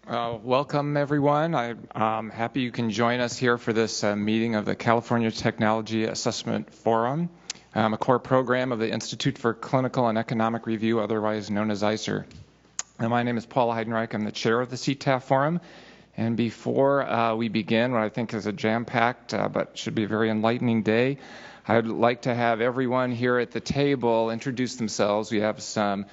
Welcome, everyone. I'm happy you can join us here for this meeting of the California Technology Assessment Forum, a core program of the Institute for Clinical and Economic Review, otherwise known as ICER. And my name is Paul Heidenreich. I'm the chair of the CTAF Forum. And before we begin what I think is a jam-packed but should be a very enlightening day, I'd like to have everyone here at the table introduce themselves. We have some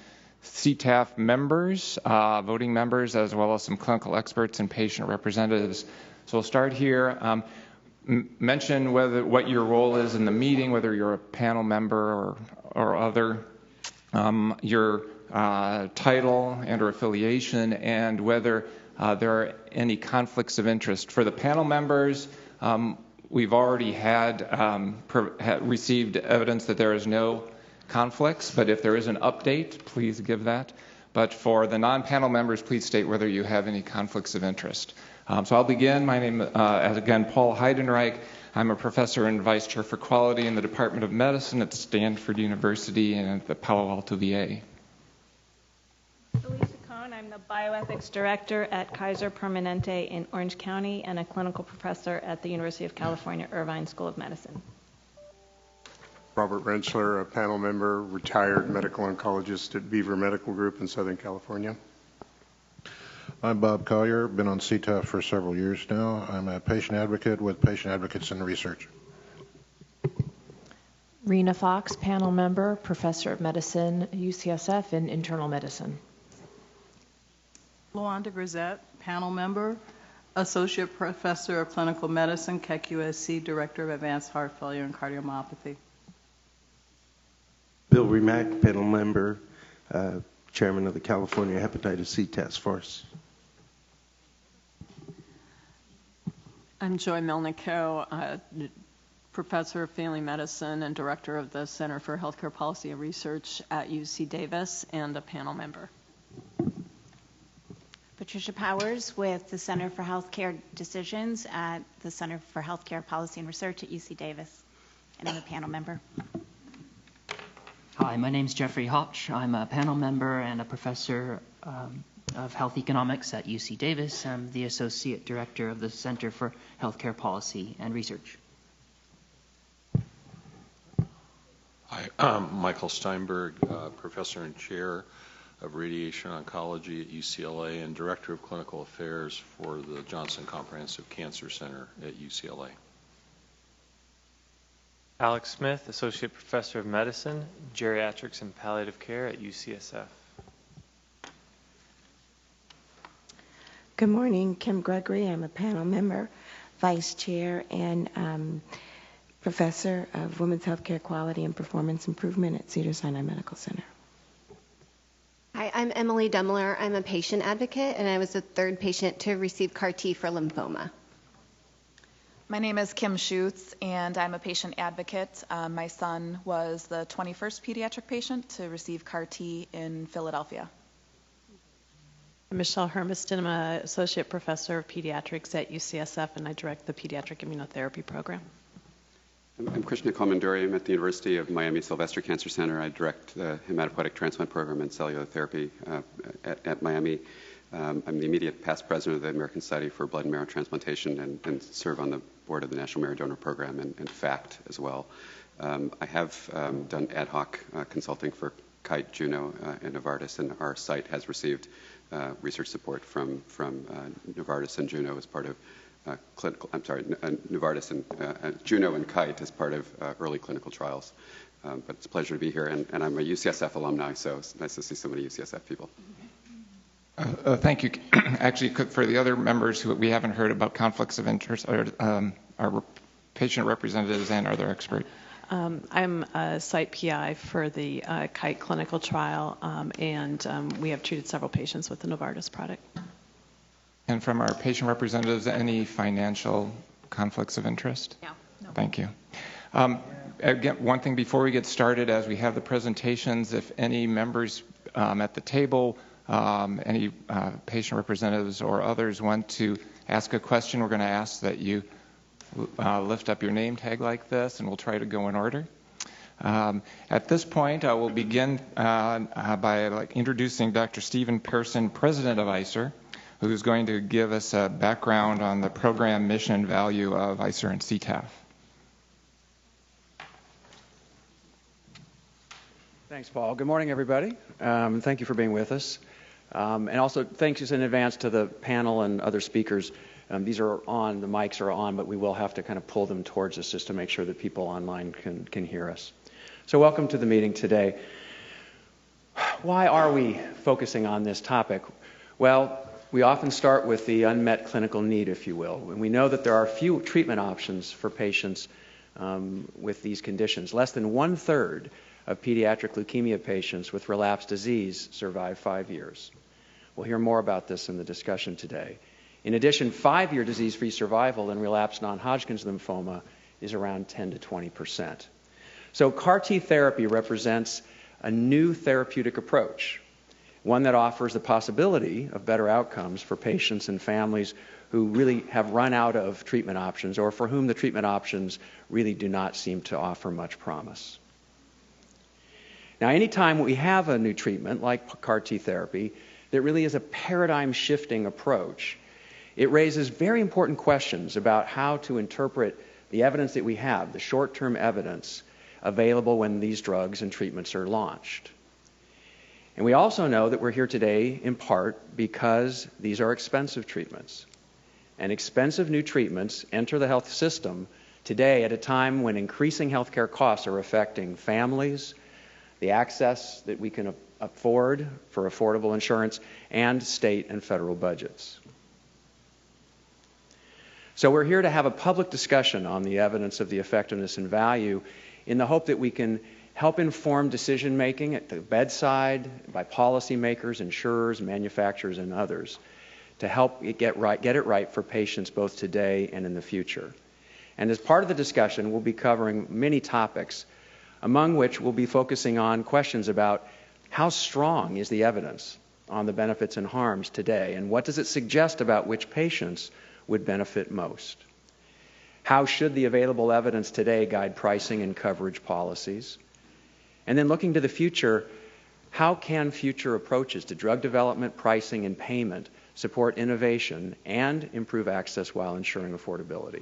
CTAF members, voting members, as well as some clinical experts and patient representatives. So we'll start here. Mention what your role is in the meeting, whether you're a panel member or other, your title and or affiliation, and whether there are any conflicts of interest. For the panel members, we've already received evidence that there is no conflicts, but if there is an update, please give that. But for the non-panel members, please state whether you have any conflicts of interest. So I'll begin. My name is, again, Paul Heidenreich. I'm a professor and vice chair for quality in the Department of Medicine at Stanford University and at the Palo Alto VA. Alicia Cohn, I'm the bioethics director at Kaiser Permanente in Orange County and a clinical professor at the University of California, Irvine School of Medicine. Robert Rentschler, a panel member, retired medical oncologist at Beaver Medical Group in Southern California. I'm Bob Collier, been on CTAF for several years now. I'm a patient advocate with Patient Advocates in Research. Rena Fox, panel member, professor of medicine, UCSF in internal medicine. Luanda Grisette, panel member, associate professor of clinical medicine, Keck USC, director of advanced heart failure and cardiomyopathy. Bill Remack, panel member, chairman of the California Hepatitis C Task Force. I'm Joy Melnick-Ho, professor of family medicine and director of the Center for Healthcare Policy and Research at UC Davis and a panel member. Patricia Powers with the Center for Healthcare Decisions at the Center for Healthcare Policy and Research at UC Davis, and I'm a panel member. Hi, my name's Jeffrey Hotch. I'm a panel member and a professor of health economics at UC Davis. I'm the associate director of the Center for Healthcare Policy and Research. Hi, I'm Michael Steinberg, professor and chair of radiation oncology at UCLA and director of clinical affairs for the Johnson Comprehensive Cancer Center at UCLA. Alex Smith, associate professor of medicine, geriatrics and palliative care at UCSF. Good morning, Kim Gregory. I'm a panel member, vice chair, and professor of women's healthcare quality and performance improvement at Cedars-Sinai Medical Center. Hi, I'm Emily Demler. I'm a patient advocate, and I was the third patient to receive CAR-T for lymphoma. My name is Kim Schutz, and I'm a patient advocate. My son was the 21st pediatric patient to receive CAR-T in Philadelphia. I'm Michelle Hermiston. I'm an associate professor of pediatrics at UCSF, and I direct the pediatric immunotherapy program. I'm Krishna Komanduri. I'm at the University of Miami Sylvester Cancer Center. I direct the hematopoietic transplant program and cellular therapy at Miami. I'm the immediate past president of the American Society for Blood and Marrow Transplantation and serve on the board of the National Marrow Donor Program and FACT as well. I have done ad hoc consulting for Kite, Juno, and Novartis, and our site has received research support from Novartis and Juno as part of Novartis and Juno and Kite as part of early clinical trials. But it's a pleasure to be here, and I'm a UCSF alumni, so it's nice to see so many UCSF people. Thank you. Actually, for the other members who we haven't heard about conflicts of interest, our patient representatives and other experts. I'm a site PI for the Kite clinical trial, and we have treated several patients with the Novartis product. And from our patient representatives, any financial conflicts of interest? No. Thank you. Again, one thing before we get started, as we have the presentations, if any members at the table, any patient representatives or others want to ask a question, we're going to ask that you lift up your name tag like this, and we'll try to go in order. At this point, I will begin by introducing Dr. Stephen Pearson, President of ICER, who's going to give us a background on the program, mission, and value of ICER and CTAF. Thanks, Paul. Good morning, everybody. Thank you for being with us. And also, thanks in advance to the panel and other speakers. These are on, the mics are on, but we will have to kind of pull them towards us just to make sure that people online can hear us. So welcome to the meeting today. Why are we focusing on this topic? Well, we often start with the unmet clinical need, if you will. And we know that there are few treatment options for patients with these conditions. Less than 1/3 of pediatric leukemia patients with relapsed disease survive 5 years. We'll hear more about this in the discussion today. In addition, 5-year disease-free survival in relapsed non-Hodgkin's lymphoma is around 10 to 20%. So CAR T therapy represents a new therapeutic approach, one that offers the possibility of better outcomes for patients and families who really have run out of treatment options or for whom the treatment options really do not seem to offer much promise. Now, anytime we have a new treatment like CAR T therapy that really is a paradigm-shifting approach, it raises very important questions about how to interpret the evidence that we have, the short-term evidence available when these drugs and treatments are launched. And we also know that we're here today in part because these are expensive treatments. And expensive new treatments enter the health system today at a time when increasing healthcare costs are affecting families, the access that we can afford for affordable insurance, and state and federal budgets. So we're here to have a public discussion on the evidence of the effectiveness and value in the hope that we can help inform decision-making at the bedside by policymakers, insurers, manufacturers, and others to help it get it right for patients both today and in the future. And as part of the discussion, we'll be covering many topics, among which we'll be focusing on questions about how strong is the evidence on the benefits and harms today, and what does it suggest about which patients would benefit most? How should the available evidence today guide pricing and coverage policies? And then looking to the future, how can future approaches to drug development, pricing, and payment support innovation and improve access while ensuring affordability?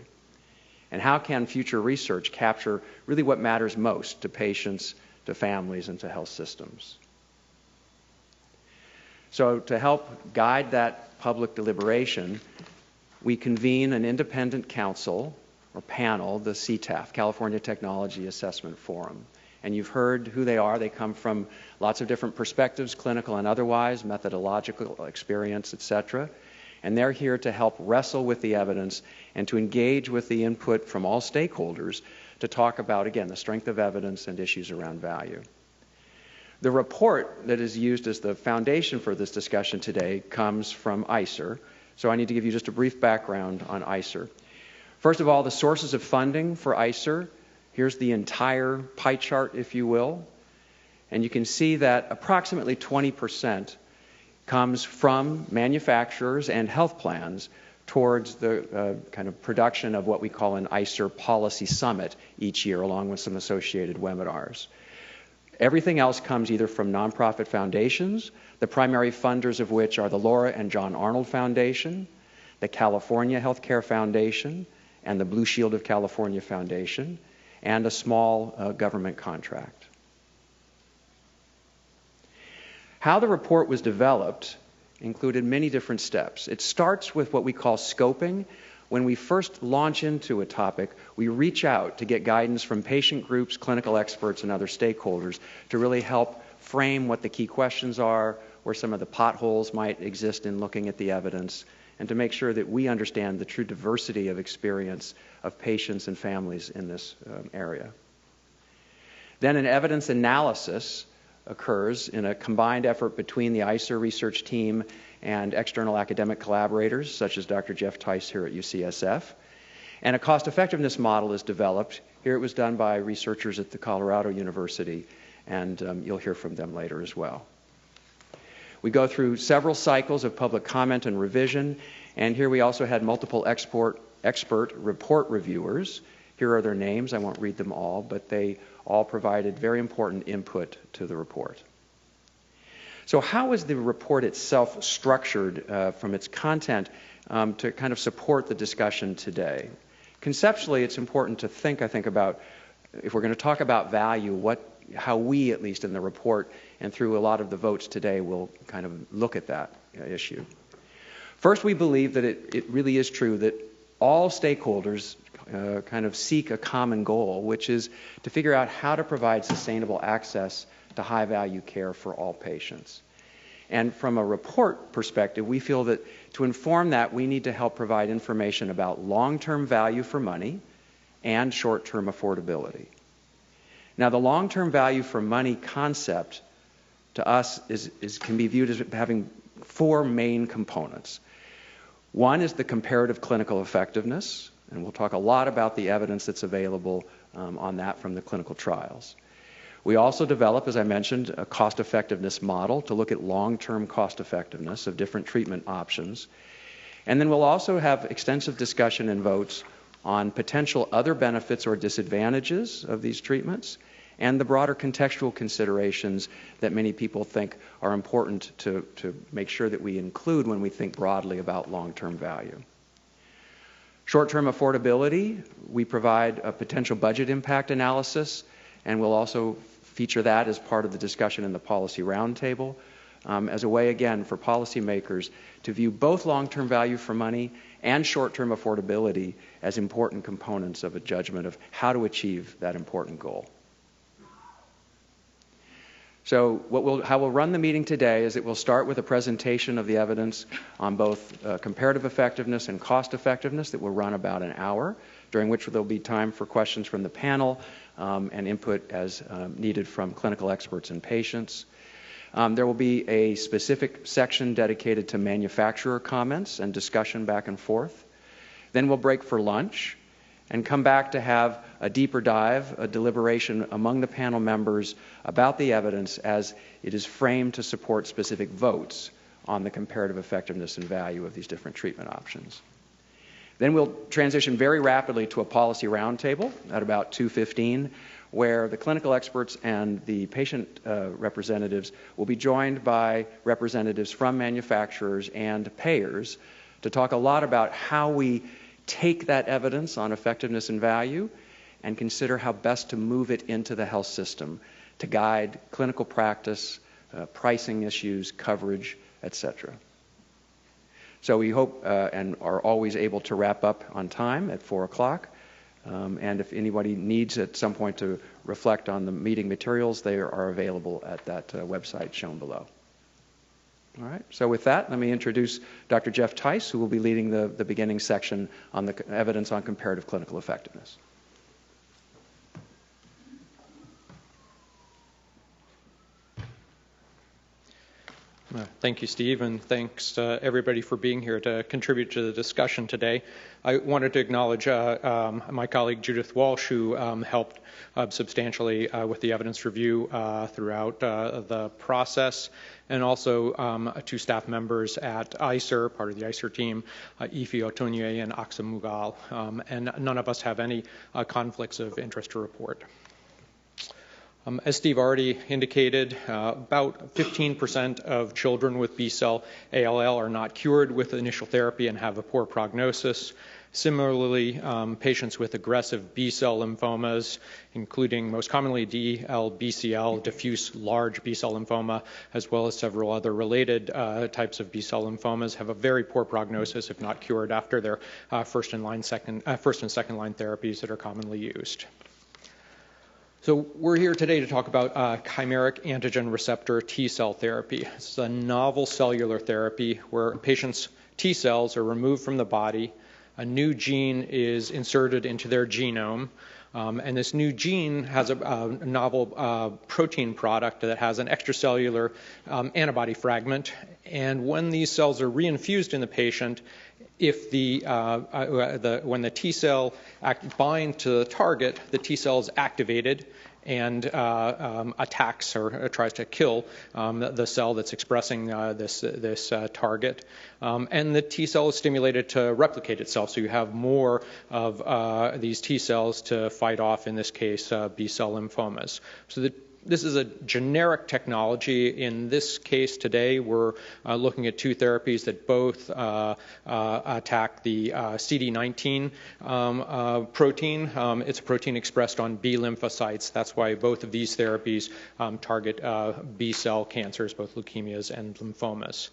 And how can future research capture really what matters most to patients, to families, and to health systems? So to help guide that public deliberation, we convene an independent council or panel, the CTAF, California Technology Assessment Forum. And you've heard who they are. They come from lots of different perspectives, clinical and otherwise, methodological experience, etc. And they're here to help wrestle with the evidence and to engage with the input from all stakeholders to talk about, again, the strength of evidence and issues around value. The report that is used as the foundation for this discussion today comes from ICER. So I need to give you just a brief background on ICER. First of all, the sources of funding for ICER. Here's the entire pie chart, if you will. And you can see that approximately 20% comes from manufacturers and health plans towards the kind of production of what we call an ICER Policy Summit each year, along with some associated webinars. Everything else comes either from nonprofit foundations, the primary funders of which are the Laura and John Arnold Foundation, the California Healthcare Foundation, and the Blue Shield of California Foundation, and a small government contract. How the report was developed included many different steps. It starts with what we call scoping. When we first launch into a topic, we reach out to get guidance from patient groups, clinical experts, and other stakeholders to really help frame what the key questions are, where some of the potholes might exist in looking at the evidence, and to make sure that we understand the true diversity of experience of patients and families in this area. Then an evidence analysis occurs in a combined effort between the ICER research team and external academic collaborators, such as Dr. Jeff Theis here at UCSF. And a cost-effectiveness model is developed. Here it was done by researchers at the Colorado University, and you'll hear from them later as well. We go through several cycles of public comment and revision, and here we also had multiple expert report reviewers. Here are their names. I won't read them all, but they all provided very important input to the report. So how is the report itself structured from its content to kind of support the discussion today? Conceptually, it's important to think, I think, about, if we're going to talk about value, how we, at least in the report and through a lot of the votes today, will kind of look at that issue. First, we believe that it really is true that all stakeholders kind of seek a common goal, which is to figure out how to provide sustainable access to high-value care for all patients. And from a report perspective, we feel that to inform that, we need to help provide information about long-term value for money and short-term affordability. Now, the long-term value for money concept to us can be viewed as having four main components. One is the comparative clinical effectiveness, and we'll talk a lot about the evidence that's available on that from the clinical trials. We also develop, as I mentioned, a cost-effectiveness model to look at long-term cost-effectiveness of different treatment options. And then we'll also have extensive discussion and votes on potential other benefits or disadvantages of these treatments and the broader contextual considerations that many people think are important to make sure that we include when we think broadly about long-term value. Short-term affordability, we provide a potential budget impact analysis, and we'll also feature that as part of the discussion in the policy roundtable as a way, again, for policymakers to view both long-term value for money and short-term affordability as important components of a judgment of how to achieve that important goal. So how we'll run the meeting today is it will start with a presentation of the evidence on both comparative effectiveness and cost effectiveness that will run about an hour, during which there'll be time for questions from the panel and input as needed from clinical experts and patients. There will be a specific section dedicated to manufacturer comments and discussion back and forth. Then we'll break for lunch and come back to have a deeper dive, a deliberation among the panel members about the evidence as it is framed to support specific votes on the comparative effectiveness and value of these different treatment options. Then we'll transition very rapidly to a policy roundtable at about 2:15, where the clinical experts and the patient representatives will be joined by representatives from manufacturers and payers to talk a lot about how we take that evidence on effectiveness and value and consider how best to move it into the health system to guide clinical practice, pricing issues, coverage, etc. So we hope and are always able to wrap up on time at 4 o'clock. And if anybody needs at some point to reflect on the meeting materials, they are available at that website shown below. All right, so with that, let me introduce Dr. Jeff Theis, who will be leading the beginning section on the evidence on comparative clinical effectiveness. Thank you, Steve, and thanks to everybody for being here to contribute to the discussion today. I wanted to acknowledge my colleague Judith Walsh, who helped substantially with the evidence review throughout the process, and also two staff members at ICER, part of the ICER team, Ifi Otunye and Aksa Mughal, and none of us have any conflicts of interest to report. As Steve already indicated, about 15% of children with B-cell ALL are not cured with initial therapy and have a poor prognosis. Similarly, patients with aggressive B-cell lymphomas, including most commonly DLBCL, diffuse large B-cell lymphoma, as well as several other related types of B-cell lymphomas, have a very poor prognosis if not cured after their first and second line therapies that are commonly used. So we're here today to talk about chimeric antigen receptor T-cell therapy. This is a novel cellular therapy where patients' T cells are removed from the body, a new gene is inserted into their genome, and this new gene has a novel protein product that has an extracellular antibody fragment, and when these cells are reinfused in the patient, if when the T cell binds to the target, the T cell is activated, and attacks or tries to kill the cell that's expressing this target. And the T cell is stimulated to replicate itself, so you have more of these T cells to fight off, in this case, B-cell lymphomas. So this is a generic technology. In this case today, we're looking at two therapies that both attack the CD19 protein. It's a protein expressed on B lymphocytes. That's why both of these therapies target B-cell cancers, both leukemias and lymphomas.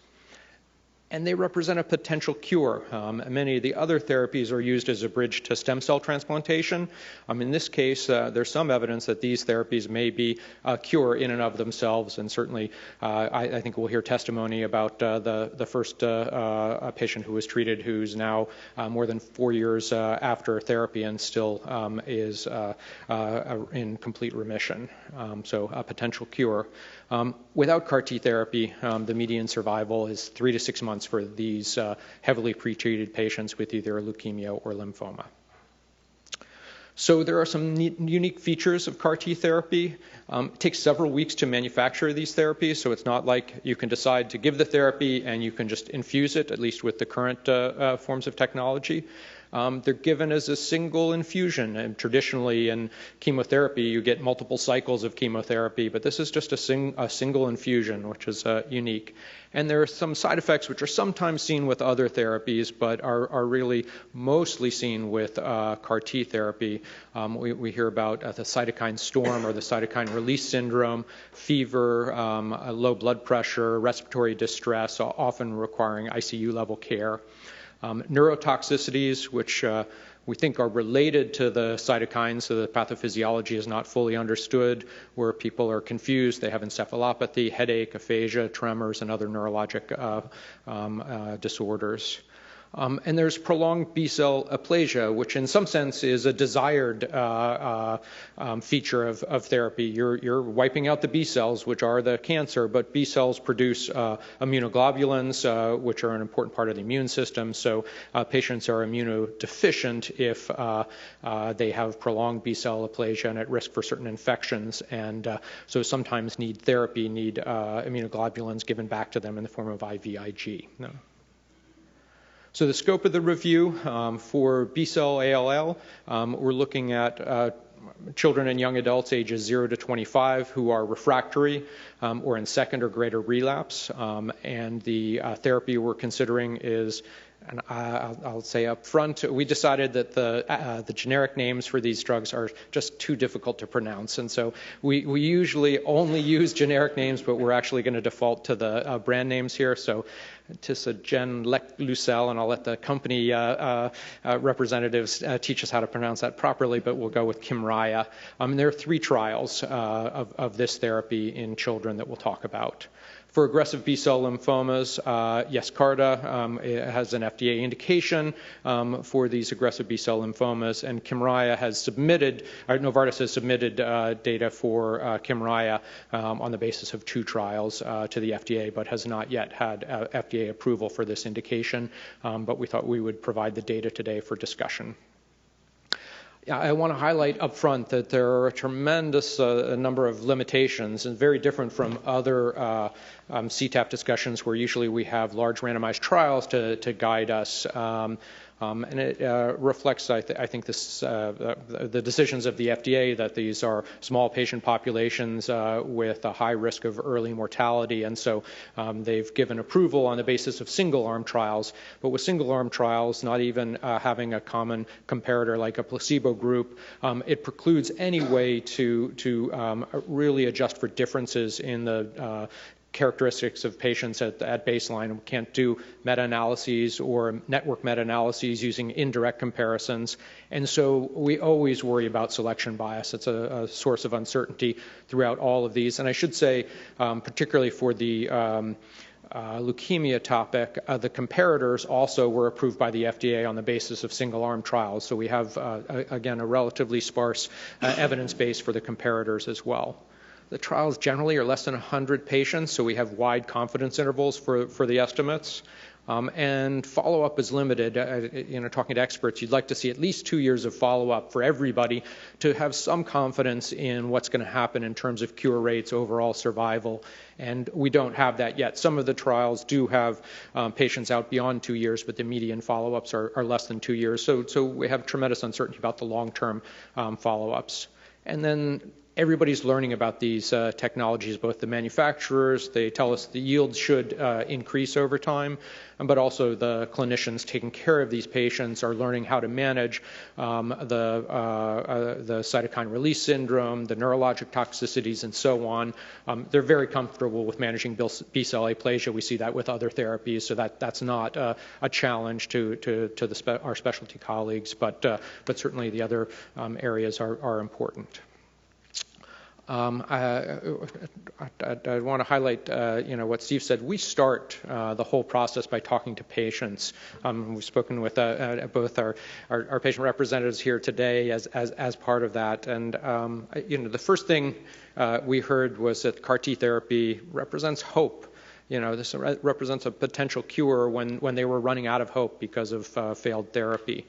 And they represent a potential cure. Many of the other therapies are used as a bridge to stem cell transplantation. In this case, there's some evidence that these therapies may be a cure in and of themselves, and certainly I think we'll hear testimony about the first patient who was treated, who's now more than 4 years after therapy and still is in complete remission. So a potential cure. Without CAR T therapy, the median survival is 3 to 6 months for these heavily pretreated patients with either leukemia or lymphoma. So there are some unique features of CAR T therapy. It takes several weeks to manufacture these therapies, so it's not like you can decide to give the therapy and you can just infuse it, at least with the current forms of technology. They're given as a single infusion, and traditionally in chemotherapy you get multiple cycles of chemotherapy, but this is just a single infusion, which is unique. And there are some side effects which are sometimes seen with other therapies, but are really mostly seen with CAR T therapy. We hear about the cytokine storm or the cytokine release syndrome, fever, low blood pressure, respiratory distress, often requiring ICU level care. Neurotoxicities, which we think are related to the cytokines, so the pathophysiology is not fully understood, where people are confused. They have encephalopathy, headache, aphasia, tremors, and other neurologic disorders. And there's prolonged B-cell aplasia, which in some sense is a desired feature of therapy. You're wiping out the B cells, which are the cancer, but B cells produce immunoglobulins, which are an important part of the immune system. So patients are immunodeficient if they have prolonged B-cell aplasia and at risk for certain infections, and so sometimes need therapy, need immunoglobulins given back to them in the form of IVIG. No. So the scope of the review for B-cell ALL, we're looking at children and young adults ages 0 to 25 who are refractory or in second or greater relapse. And the therapy we're considering is, and I'll say up front, we decided that the generic names for these drugs are just too difficult to pronounce. And so we usually only use generic names, but we're actually going to default to the brand names here. So Tisagen Lucel, and I'll let the company representatives teach us how to pronounce that properly, but we'll go with Kymriah. There are 3 trials of this therapy in children that we'll talk about. For aggressive B-cell lymphomas, Yescarta has an FDA indication for these aggressive B-cell lymphomas, and Kymriah has submitted, Novartis has submitted data for Kymriah on the basis of 2 trials to the FDA, but has not yet had FDA approval for this indication, but we thought we would provide the data today for discussion. I want to highlight up front that there are a tremendous number of limitations, and very different from other CTAF discussions where usually we have large randomized trials to guide us. And it reflects, I think, the decisions of the FDA that these are small patient populations with a high risk of early mortality, and so they've given approval on the basis of single-arm trials. But with single-arm trials, not even having a common comparator like a placebo group, it precludes any way to really adjust for differences in the characteristics of patients at baseline. We can't do meta-analyses or network meta-analyses using indirect comparisons. And so we always worry about selection bias. It's a source of uncertainty throughout all of these. And I should say, particularly for the leukemia topic, the comparators also were approved by the FDA on the basis of single-arm trials. So we have, again, a relatively sparse evidence base for the comparators as well. The trials generally are less than 100 patients, so we have wide confidence intervals for the estimates. And follow-up is limited. Talking to experts, you'd like to see at least 2 years of follow-up for everybody to have some confidence in what's going to happen in terms of cure rates, overall survival, and we don't have that yet. Some of the trials do have patients out beyond 2 years, but the median follow-ups are less than 2 years. So we have tremendous uncertainty about the long-term follow-ups. And then everybody's learning about these technologies, both the manufacturers, they tell us the yields should increase over time, but also the clinicians taking care of these patients are learning how to manage the cytokine release syndrome, the neurologic toxicities, and so on. They're very comfortable with managing B-cell aplasia. We see that with other therapies, so that's not a challenge to our specialty colleagues, but certainly the other areas are important. I want to highlight, what Steve said. We start the whole process by talking to patients. We've spoken with both our patient representatives here today as part of that. And, the first thing we heard was that CAR T therapy represents hope. This represents a potential cure when they were running out of hope because of failed therapy.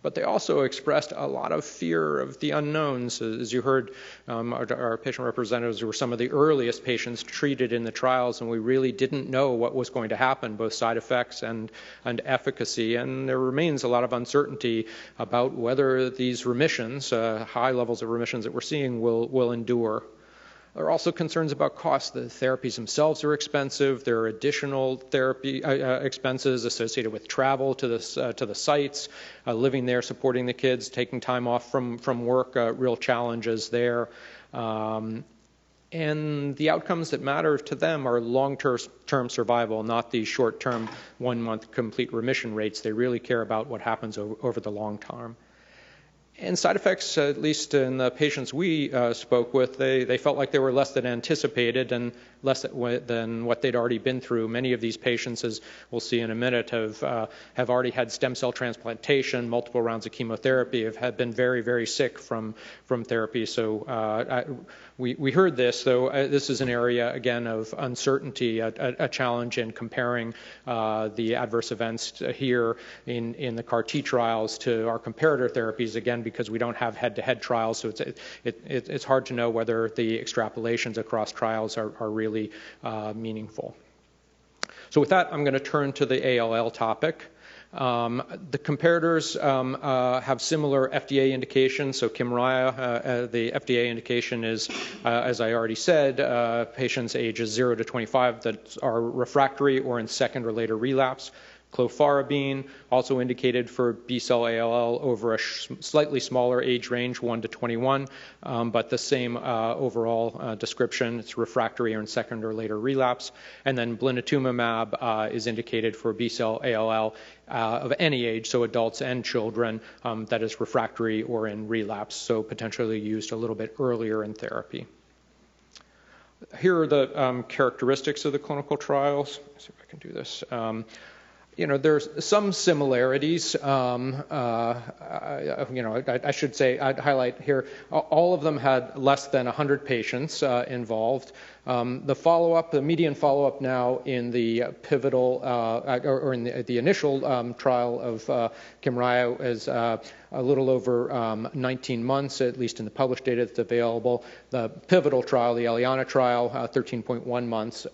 But they also expressed a lot of fear of the unknowns. As you heard, our patient representatives were some of the earliest patients treated in the trials, and we really didn't know what was going to happen, both side effects and efficacy. And there remains a lot of uncertainty about whether these remissions, high levels of remissions that we're seeing, will endure. There are also concerns about costs. The therapies themselves are expensive. There are additional therapy expenses associated with travel to the sites, living there, supporting the kids, taking time off from work, real challenges there. And the outcomes that matter to them are long-term survival, not the short-term 1-month complete remission rates. They really care about what happens over the long term. And side effects, at least in the patients we spoke with, they felt like they were less than anticipated and less than what they'd already been through. Many of these patients, as we'll see in a minute, have already had stem cell transplantation, multiple rounds of chemotherapy, have been very, very sick from therapy. So we heard this, though. This is an area, again, of uncertainty, a challenge in comparing the adverse events here in the CAR T trials to our comparator therapies, again, because we don't have head-to-head trials, so it's hard to know whether the extrapolations across trials are really meaningful. So with that, I'm going to turn to the ALL topic. The comparators have similar FDA indications. So Kymriah, the FDA indication is, as I already said, patients ages 0 to 25 that are refractory or in second or later relapse. Clofarabine, also indicated for B-cell ALL over a slightly smaller age range, 1 to 21, but the same overall description. It's refractory or in second or later relapse. And then blinatumomab is indicated for B-cell ALL of any age, so adults and children, that is refractory or in relapse, so potentially used a little bit earlier in therapy. Here are the characteristics of the clinical trials. Let's see if I can do this. There's some similarities. I should say, I'd highlight here, all of them had less than 100 patients involved. The follow-up, the median follow-up now in the pivotal, or in the initial trial of Kymriah is a little over 19 months, at least in the published data that's available. The pivotal trial, the Eliana trial, 13.1 months,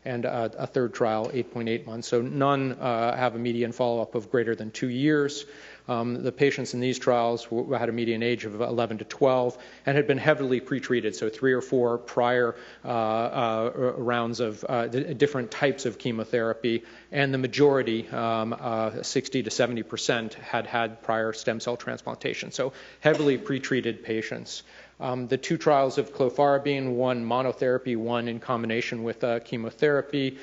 and a third trial, 8.8 months. So none have a median follow-up of greater than 2 years. The patients in these trials had a median age of 11 to 12 and had been heavily pretreated, so 3 or 4 prior rounds of different types of chemotherapy, and the majority, 60 to 70%, had prior stem cell transplantation, so heavily pretreated patients. The 2 trials of clofarabine, one monotherapy, one in combination with chemotherapy.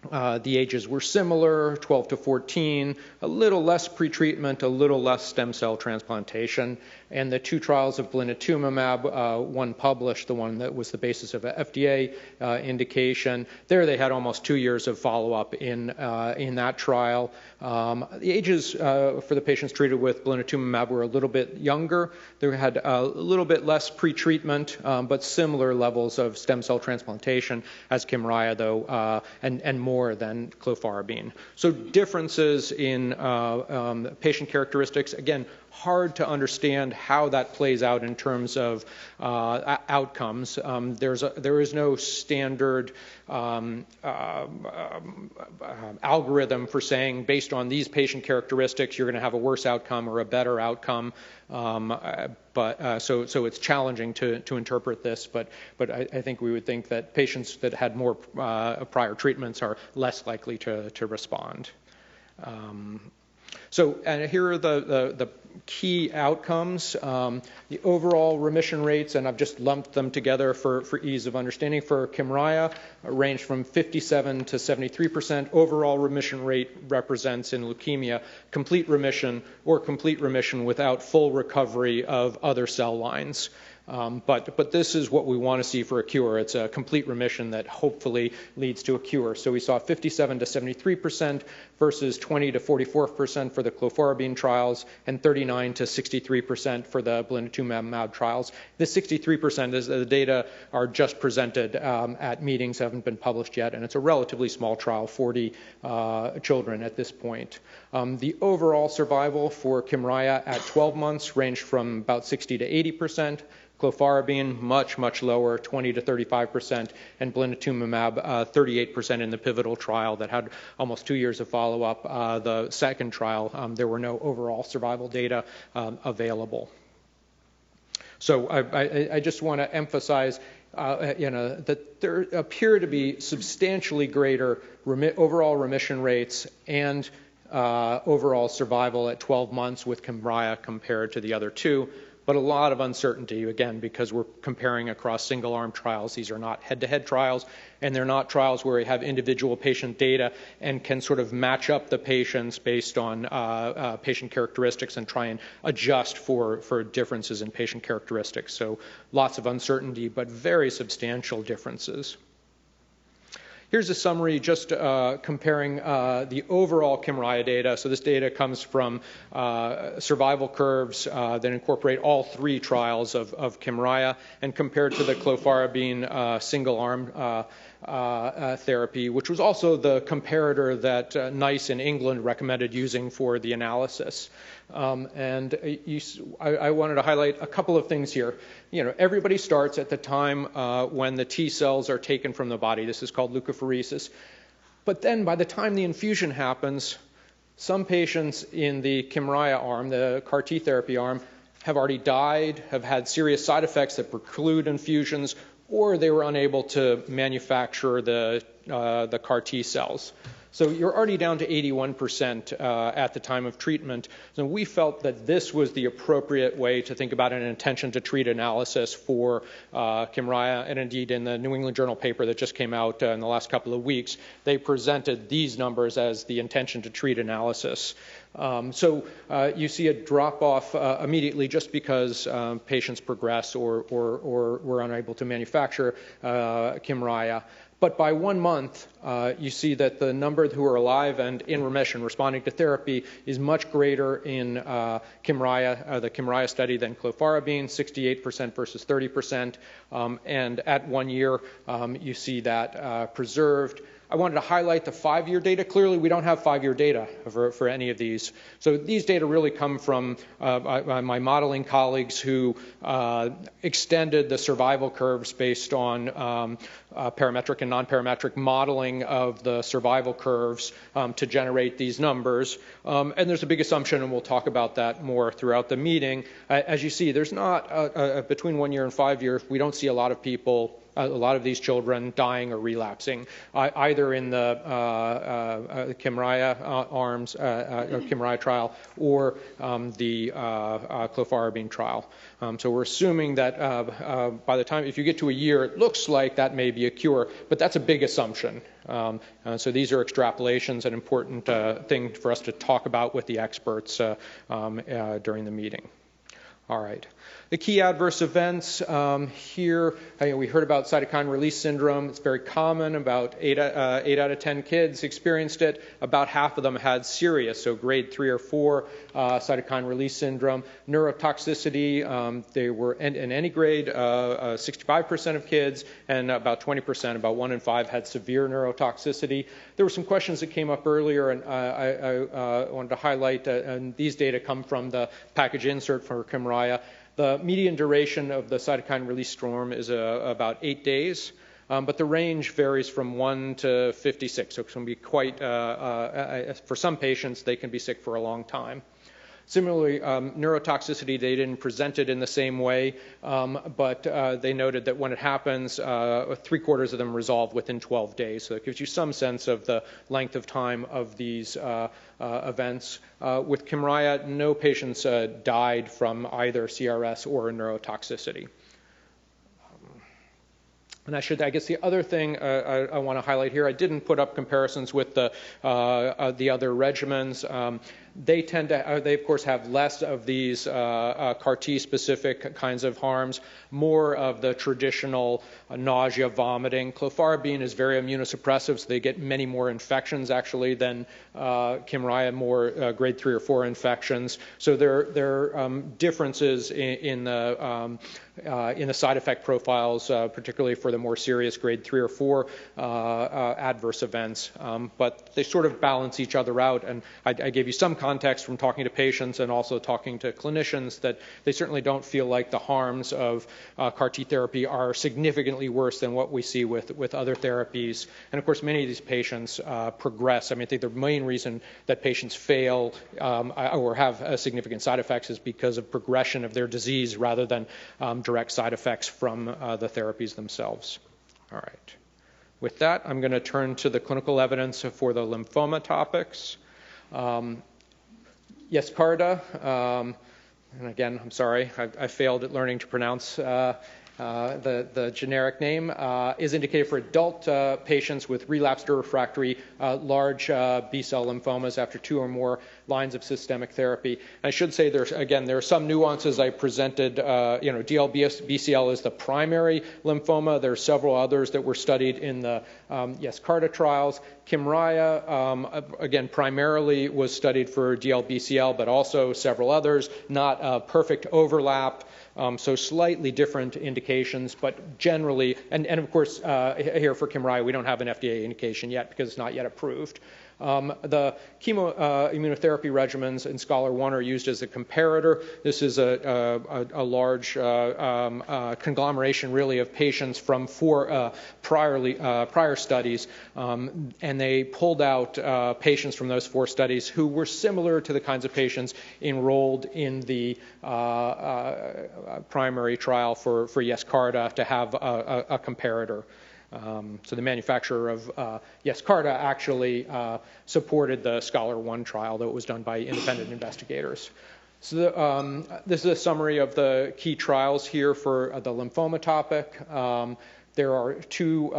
The ages were similar, 12 to 14, a little less pretreatment, a little less stem cell transplantation. And the 2 trials of blinatumomab, one published, the one that was the basis of a FDA indication. There they had almost 2 years of follow-up in that trial. The ages for the patients treated with blinatumomab were a little bit younger. They had a little bit less pretreatment, but similar levels of stem cell transplantation as Kymriah, though, and more more than clofarabine. So differences in patient characteristics, again, hard to understand how that plays out in terms of outcomes. There is no standard algorithm for saying based on these patient characteristics you're going to have a worse outcome or a better outcome. So it's challenging to interpret this, but I think we would think that patients that had more prior treatments are less likely to respond. And here are the key outcomes. The overall remission rates, and I've just lumped them together for ease of understanding. For Kymriah, range from 57 to 73%. Overall remission rate represents in leukemia complete remission or complete remission without full recovery of other cell lines. But this is what we want to see for a cure. It's a complete remission that hopefully leads to a cure. So we saw 57 to 73% versus 20 to 44% for the clofarabine trials and 39 to 63% for the blinatumomab trials. The 63% is the data are just presented at meetings, haven't been published yet, and it's a relatively small trial, 40 children at this point. The overall survival for Kymriah at 12 months ranged from about 60 to 80%. Clofarabine, much lower, 20 to 35%, and blinatumomab, 38% in the pivotal trial that had almost 2 years of follow-up. The second trial, there were no overall survival data available. So I just want to emphasize that there appear to be substantially greater overall remission rates and overall survival at 12 months with Kymriah compared to the other two. But a lot of uncertainty, again, because we're comparing across single-arm trials. These are not head-to-head trials, and they're not trials where we have individual patient data and can sort of match up the patients based on patient characteristics and try and adjust for differences in patient characteristics. So lots of uncertainty, but very substantial differences. Here's a summary just comparing the overall Kymriah data. So this data comes from survival curves that incorporate all 3 trials of Kymriah and compared to the clofarabine single-arm therapy, which was also the comparator that Theis in England recommended using for the analysis. I wanted to highlight a couple of things here. Everybody starts at the time when the T cells are taken from the body. This is called leukapheresis. But then by the time the infusion happens, some patients in the Kymriah arm, the CAR T therapy arm, have already died, have had serious side effects that preclude infusions, or they were unable to manufacture the CAR T cells. So you're already down to 81% at the time of treatment. So we felt that this was the appropriate way to think about an intention to treat analysis for Kymriah. And indeed, in the New England Journal paper that just came out in the last couple of weeks, they presented these numbers as the intention to treat analysis. So you see a drop-off immediately just because patients progress or were unable to manufacture Kymriah. But by 1 month, you see that the number who are alive and in remission, responding to therapy, is much greater in Kymriah, the Kymriah study, than clofarabine, 68% versus 30%. And at 1 year, you see that preserved. I wanted to highlight the 5-year data. Clearly, we don't have 5-year data for any of these. So these data really come from my modeling colleagues who extended the survival curves based on parametric and non-parametric modeling of the survival curves to generate these numbers. And there's a big assumption, and we'll talk about that more throughout the meeting. As you see, there's not, between 1 year and 5 years, we don't see a lot of people, a lot of these children dying or relapsing, either in the Kymriah arms, Kymriah trial, or the clofarabine trial. So we're assuming that by the time, if you get to a year, it looks like that may be a cure, but that's a big assumption. So these are extrapolations, an important thing for us to talk about with the experts during the meeting. All right. The key adverse events here, we heard about cytokine release syndrome. It's very common. About 8 out of 10 kids experienced it. About half of them had serious, so grade 3 or 4 cytokine release syndrome. Neurotoxicity, they were in any grade, 65% of kids, and about 20%, about 1 in 5, had severe neurotoxicity. There were some questions that came up earlier, and I wanted to highlight, and these data come from the package insert for Kymriah. The median duration of the cytokine release storm is about 8 days, but the range varies from 1 to 56, so it can be quite, for some patients, they can be sick for a long time. Similarly, neurotoxicity, they didn't present it in the same way, but they noted that when it happens, 3/4 of them resolve within 12 days. So it gives you some sense of the length of time of these events. With Kymriah, no patients died from either CRS or neurotoxicity. And I guess the other thing I want to highlight here, I didn't put up comparisons with the other regimens. They tend to, they of course have less of these CAR T specific kinds of harms, more of the traditional nausea, vomiting. Clofarabine is very immunosuppressive, so they get many more infections actually than Kymriah, more grade 3 or 4 infections. So there are differences in the side effect profiles, particularly for the more serious grade 3 or 4 adverse events, but they sort of balance each other out. And I gave you some context from talking to patients and also talking to clinicians that they certainly don't feel like the harms of CAR T therapy are significantly worse than what we see with other therapies. And of course, many of these patients progress. I mean, I think the main reason that patients fail or have significant side effects is because of progression of their disease rather than direct side effects from the therapies themselves. All right. With that, I'm going to turn to the clinical evidence for the lymphoma topics. Yescarta, and again, I'm sorry, I failed at learning to pronounce the generic name, is indicated for adult patients with relapsed or refractory large B-cell lymphomas after 2 or more lines of systemic therapy. And I should say there are some nuances I presented. DLBCL is the primary lymphoma. There are several others that were studied in the Yescarta trials. Kymriah, again, primarily was studied for DLBCL, but also several others, not a perfect overlap. So slightly different indications, but generally, and of course, here for Kymriah, we don't have an FDA indication yet because it's not yet approved. The chemoimmunotherapy regimens in Scholar 1 are used as a comparator. This is a large conglomeration, really, of patients from 4 prior studies, and they pulled out patients from those 4 studies who were similar to the kinds of patients enrolled in the primary trial for Yescarta to have a comparator. So the manufacturer of Yescarta actually supported the Scholar 1 trial, though it was done by independent investigators. So this is a summary of the key trials here for the lymphoma topic. There are 2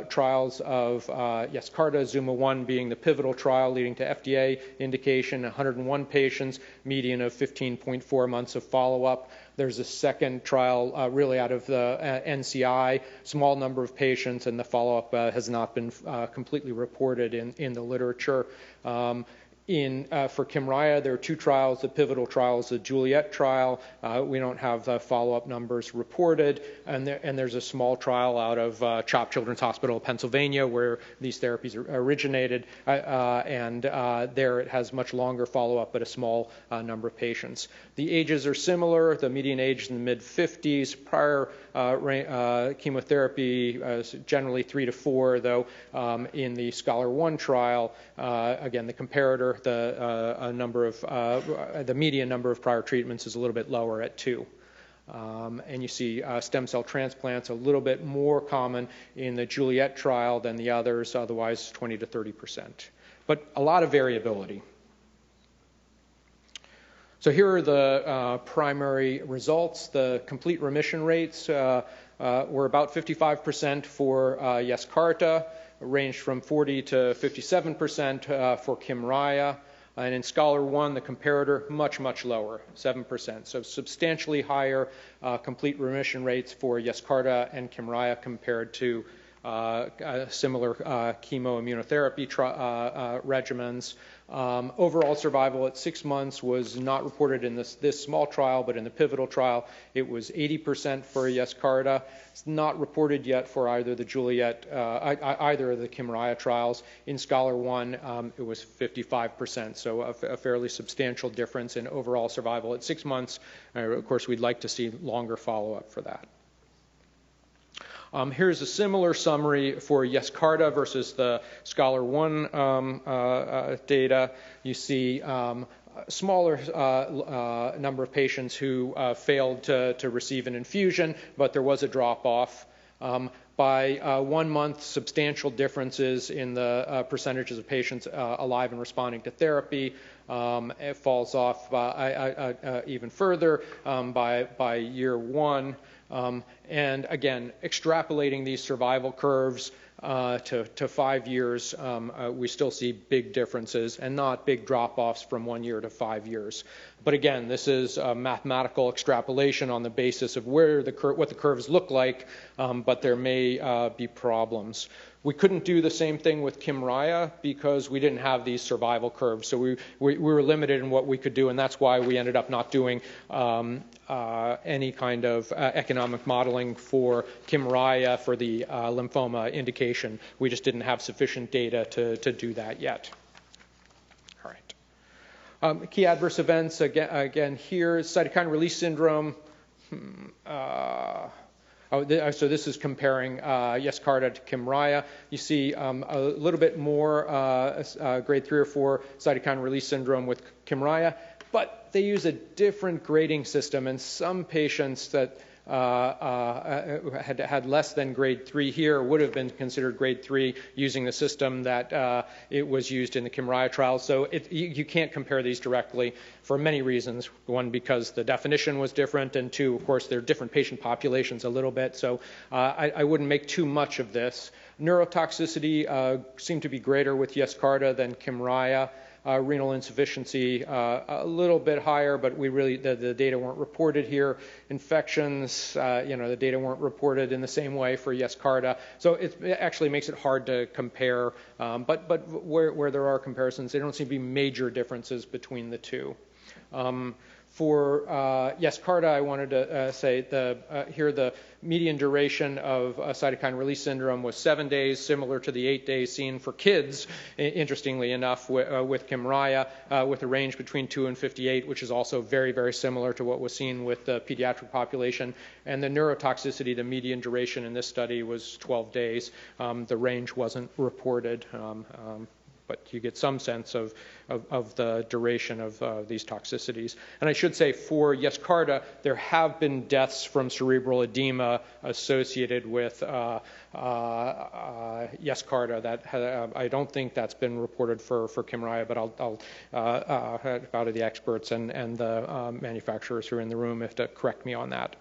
trials of Yescarta, Zuma-1 being the pivotal trial leading to FDA indication, 101 patients, median of 15.4 months of follow-up. There's a second trial really out of the NCI, small number of patients, and the follow-up has not been completely reported in the literature. For Kymriah, there are 2 trials. The pivotal trial is the Juliet trial. We don't have the follow-up numbers reported. And there's a small trial out of CHOP Children's Hospital, Pennsylvania, where these therapies originated. And there it has much longer follow-up, but a small number of patients. The ages are similar. The median age is in the mid-50s. Prior chemotherapy, generally 3 to 4, though in the Scholar 1 trial, again, the comparator, the median number of prior treatments is a little bit lower at 2. And you see stem cell transplants a little bit more common in the Juliet trial than the others, otherwise 20 to 30%. But a lot of variability. So here are the primary results. The complete remission rates were about 55% for Yescarta, ranged from 40 to 57% for Kymriah. And in Scholar 1, the comparator, much, much lower, 7%. So substantially higher complete remission rates for Yescarta and Kymriah compared to similar chemoimmunotherapy regimens. Overall survival at 6 months was not reported in this small trial, but in the pivotal trial, it was 80% for Yescarta. It's not reported yet for either the either of the Kymriah trials. In Scholar 1, it was 55%, so a fairly substantial difference in overall survival at 6 months. Of course, we'd like to see longer follow-up for that. Here's a similar summary for Yescarta versus the Scholar 1 data. You see smaller number of patients who failed to receive an infusion, but there was a drop-off. By 1 month, substantial differences in the percentages of patients alive and responding to therapy. It falls off even further by year 1. And again, extrapolating these survival curves to 5 years, we still see big differences and not big drop-offs from 1 year to 5 years. But again, this is a mathematical extrapolation on the basis of what the curves look like, but there may be problems. We couldn't do the same thing with Kymriah because we didn't have these survival curves. So we were limited in what we could do, and that's why we ended up not doing any kind of economic modeling for Kymriah for the lymphoma indication. We just didn't have sufficient data to do that yet. All right. Key adverse events, again here, cytokine release syndrome. So this is comparing Yescarta to Kymriah. You see a little bit more grade 3 or 4 cytokine release syndrome with Kymriah, but they use a different grading system, and some patients that had less than grade 3 here would have been considered grade 3 using the system that it was used in the Kymriah trial. So you can't compare these directly for many reasons. One, because the definition was different, and two, of course, they're different patient populations a little bit. So I wouldn't make too much of this. Neurotoxicity seemed to be greater with Yescarta than Kymriah. Renal insufficiency a little bit higher, but the data weren't reported here. Infections, the data weren't reported in the same way for Yescarta. So it actually makes it hard to compare. But where there are comparisons, there don't seem to be major differences between the two. For Yescarta, I wanted to say here the median duration of cytokine release syndrome was 7 days, similar to the 8 days seen for kids, interestingly enough, with Kymriah, with a range between 2 and 58, which is also very, very similar to what was seen with the pediatric population. And the neurotoxicity, the median duration in this study was 12 days. The range wasn't reported. But you get some sense of the duration of these toxicities. And I should say for Yescarta, there have been deaths from cerebral edema associated with Yescarta. That I don't think that's been reported for Kymriah, but I'll bow to the experts and the manufacturers who are in the room if to correct me on that.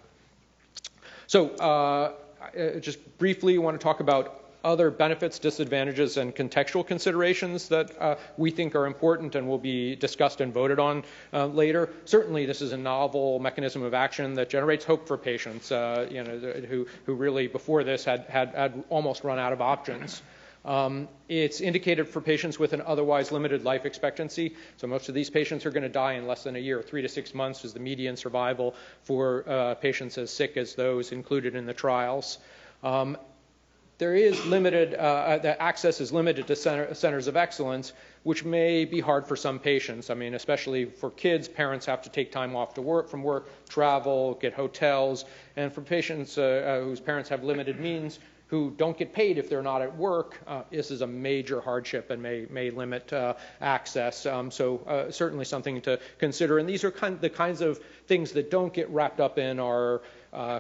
So just briefly want to talk about other benefits, disadvantages, and contextual considerations that we think are important and will be discussed and voted on later. Certainly, this is a novel mechanism of action that generates hope for patients, who really before this had almost run out of options. It's indicated for patients with an otherwise limited life expectancy. So most of these patients are going to die in less than a year. 3 to 6 months is the median survival for patients as sick as those included in the trials. There is limited, the access is limited to centers of excellence, which may be hard for some patients. I mean, especially for kids, parents have to take time off from work, travel, get hotels. And for patients whose parents have limited means, who don't get paid if they're not at work, this is a major hardship and may limit access. So certainly something to consider. And these are the kinds of things that don't get wrapped up in our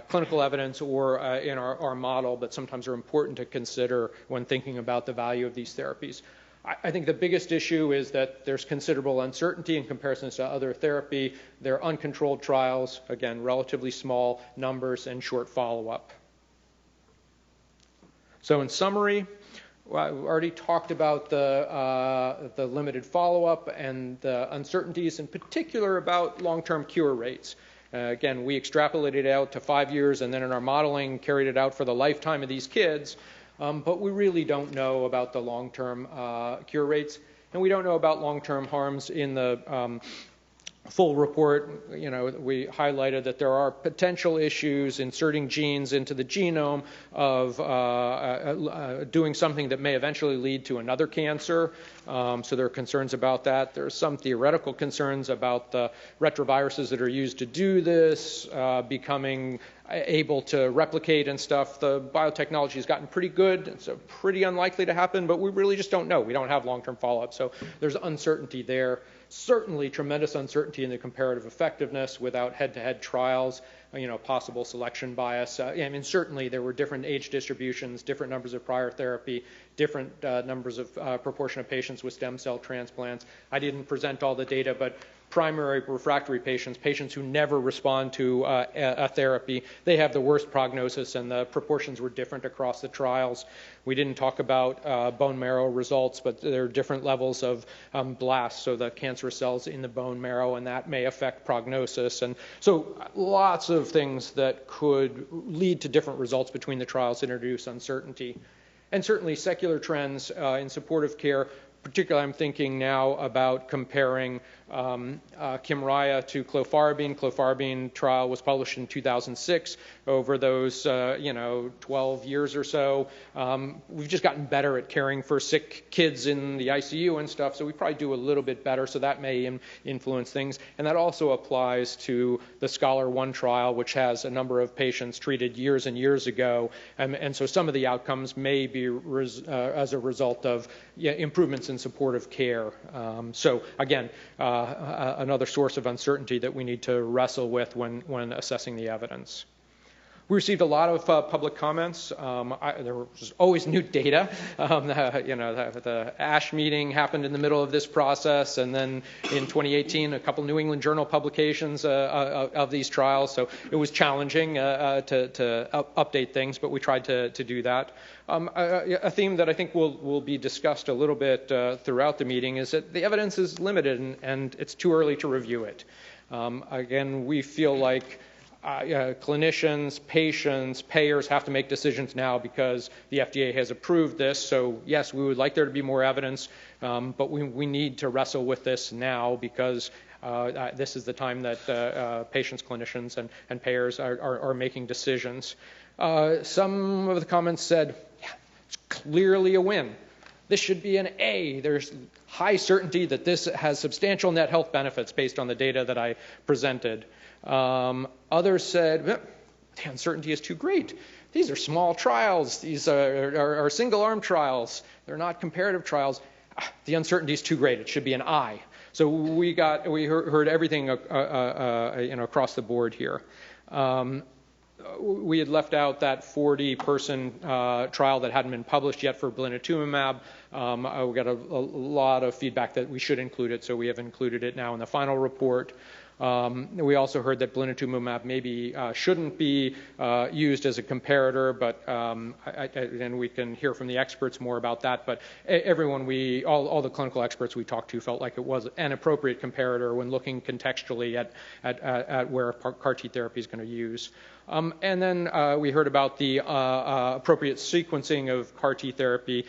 clinical evidence or in our model, but sometimes are important to consider when thinking about the value of these therapies. I think the biggest issue is that there's considerable uncertainty in comparison to other therapy. They're uncontrolled trials, again, relatively small numbers and short follow-up. So in summary, Well, we already talked about the limited follow-up and the uncertainties, in particular about long-term cure rates. Again, we extrapolated it out to 5 years, and then in our modeling carried it out for the lifetime of these kids. But we really don't know about the long-term cure rates, and we don't know about long-term harms in the full report. We highlighted that there are potential issues inserting genes into the genome of doing something that may eventually lead to another cancer. So there are concerns about that. There are some theoretical concerns about the retroviruses that are used to do this becoming able to replicate and stuff. The biotechnology has gotten pretty good. It's pretty unlikely to happen, but we really just don't know. We don't have long-term follow-up, so there's uncertainty there. Certainly tremendous uncertainty in the comparative effectiveness without head-to-head trials, possible selection bias. Certainly there were different age distributions, different numbers of prior therapy, different numbers of proportion of patients with stem cell transplants. I didn't present all the data, but primary refractory patients who never respond to a therapy, they have the worst prognosis, and the proportions were different across the trials. We didn't talk about bone marrow results, but there are different levels of blasts, so the cancerous cells in the bone marrow, and that may affect prognosis. And so lots of things that could lead to different results between the trials, introduce uncertainty. And certainly secular trends in supportive care. Particularly, I'm thinking now about comparing Kymriah to clofarabine. Clofarabine trial was published in 2006. Over those 12 years or so, we've just gotten better at caring for sick kids in the ICU and stuff, so we probably do a little bit better, so that may influence things. And that also applies to the Scholar 1 trial, which has a number of patients treated years and years ago, and so some of the outcomes may be as a result of improvements in supportive care. So again, another source of uncertainty that we need to wrestle with when assessing the evidence. We received a lot of public comments. There was always new data. The ASH meeting happened in the middle of this process, and then in 2018, a couple New England Journal publications of these trials. So it was challenging to update things, but we tried to do that. A theme that I think will be discussed a little bit throughout the meeting is that the evidence is limited, and it's too early to review it. Again, we feel like clinicians, patients, payers have to make decisions now because the FDA has approved this. So yes, we would like there to be more evidence, but we need to wrestle with this now because this is the time that patients, clinicians, and payers are making decisions. Some of the comments said, yeah, it's clearly a win. This should be an A. There's high certainty that this has substantial net health benefits based on the data that I presented. Others said, the uncertainty is too great. These are small trials. These are single-arm trials. They're not comparative trials. The uncertainty is too great. It should be an I. So we heard everything across the board here. We had left out that 40-person trial that hadn't been published yet for blinatumomab. We got a lot of feedback that we should include it, so we have included it now in the final report. We also heard that blinatumomab maybe shouldn't be used as a comparator, but and we can hear from the experts more about that. But everyone, all the clinical experts we talked to felt like it was an appropriate comparator when looking contextually at where CAR T therapy is going to use. And then we heard about the appropriate sequencing of CAR T therapy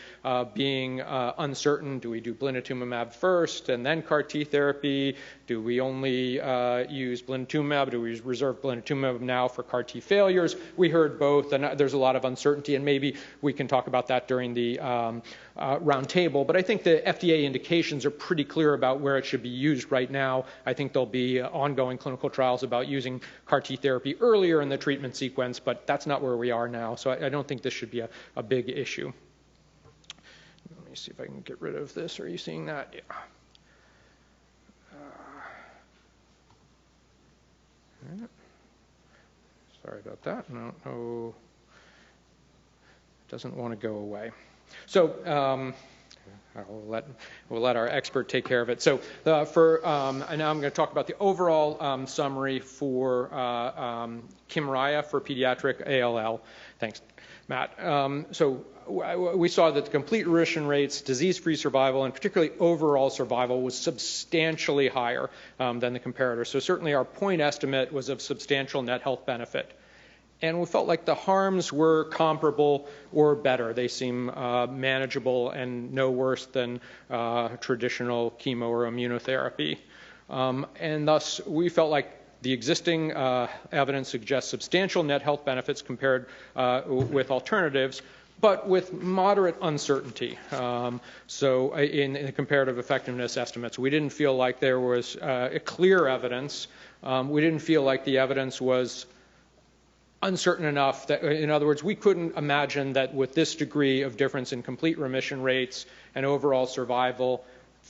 being uncertain. Do we do blinatumomab first and then CAR T therapy? Do we only use blinatumomab? Do we reserve blinatumomab now for CAR T failures? We heard both, and there's a lot of uncertainty, and maybe we can talk about that during the round table. But I think the FDA indications are pretty clear about where it should be used right now. I think there'll be ongoing clinical trials about using CAR T therapy earlier in the treatment sequence, but that's not where we are now. So I don't think this should be a big issue. Let me see if I can get rid of this. Are you seeing that? Yeah. Sorry about that. No, it doesn't want to go away. So we'll let our expert take care of it. So and now I'm going to talk about the overall summary for Kymriah for pediatric ALL. Thanks, Matt. So we saw that the complete remission rates, disease-free survival, and particularly overall survival was substantially higher than the comparator. So certainly our point estimate was of substantial net health benefit. And we felt like the harms were comparable or better. They seem manageable and no worse than traditional chemo or immunotherapy. And thus, we felt like the existing evidence suggests substantial net health benefits compared with alternatives, but with moderate uncertainty. So in the comparative effectiveness estimates, we didn't feel like there was a clear evidence. We didn't feel like the evidence was uncertain enough that, in other words, we couldn't imagine that with this degree of difference in complete remission rates and overall survival,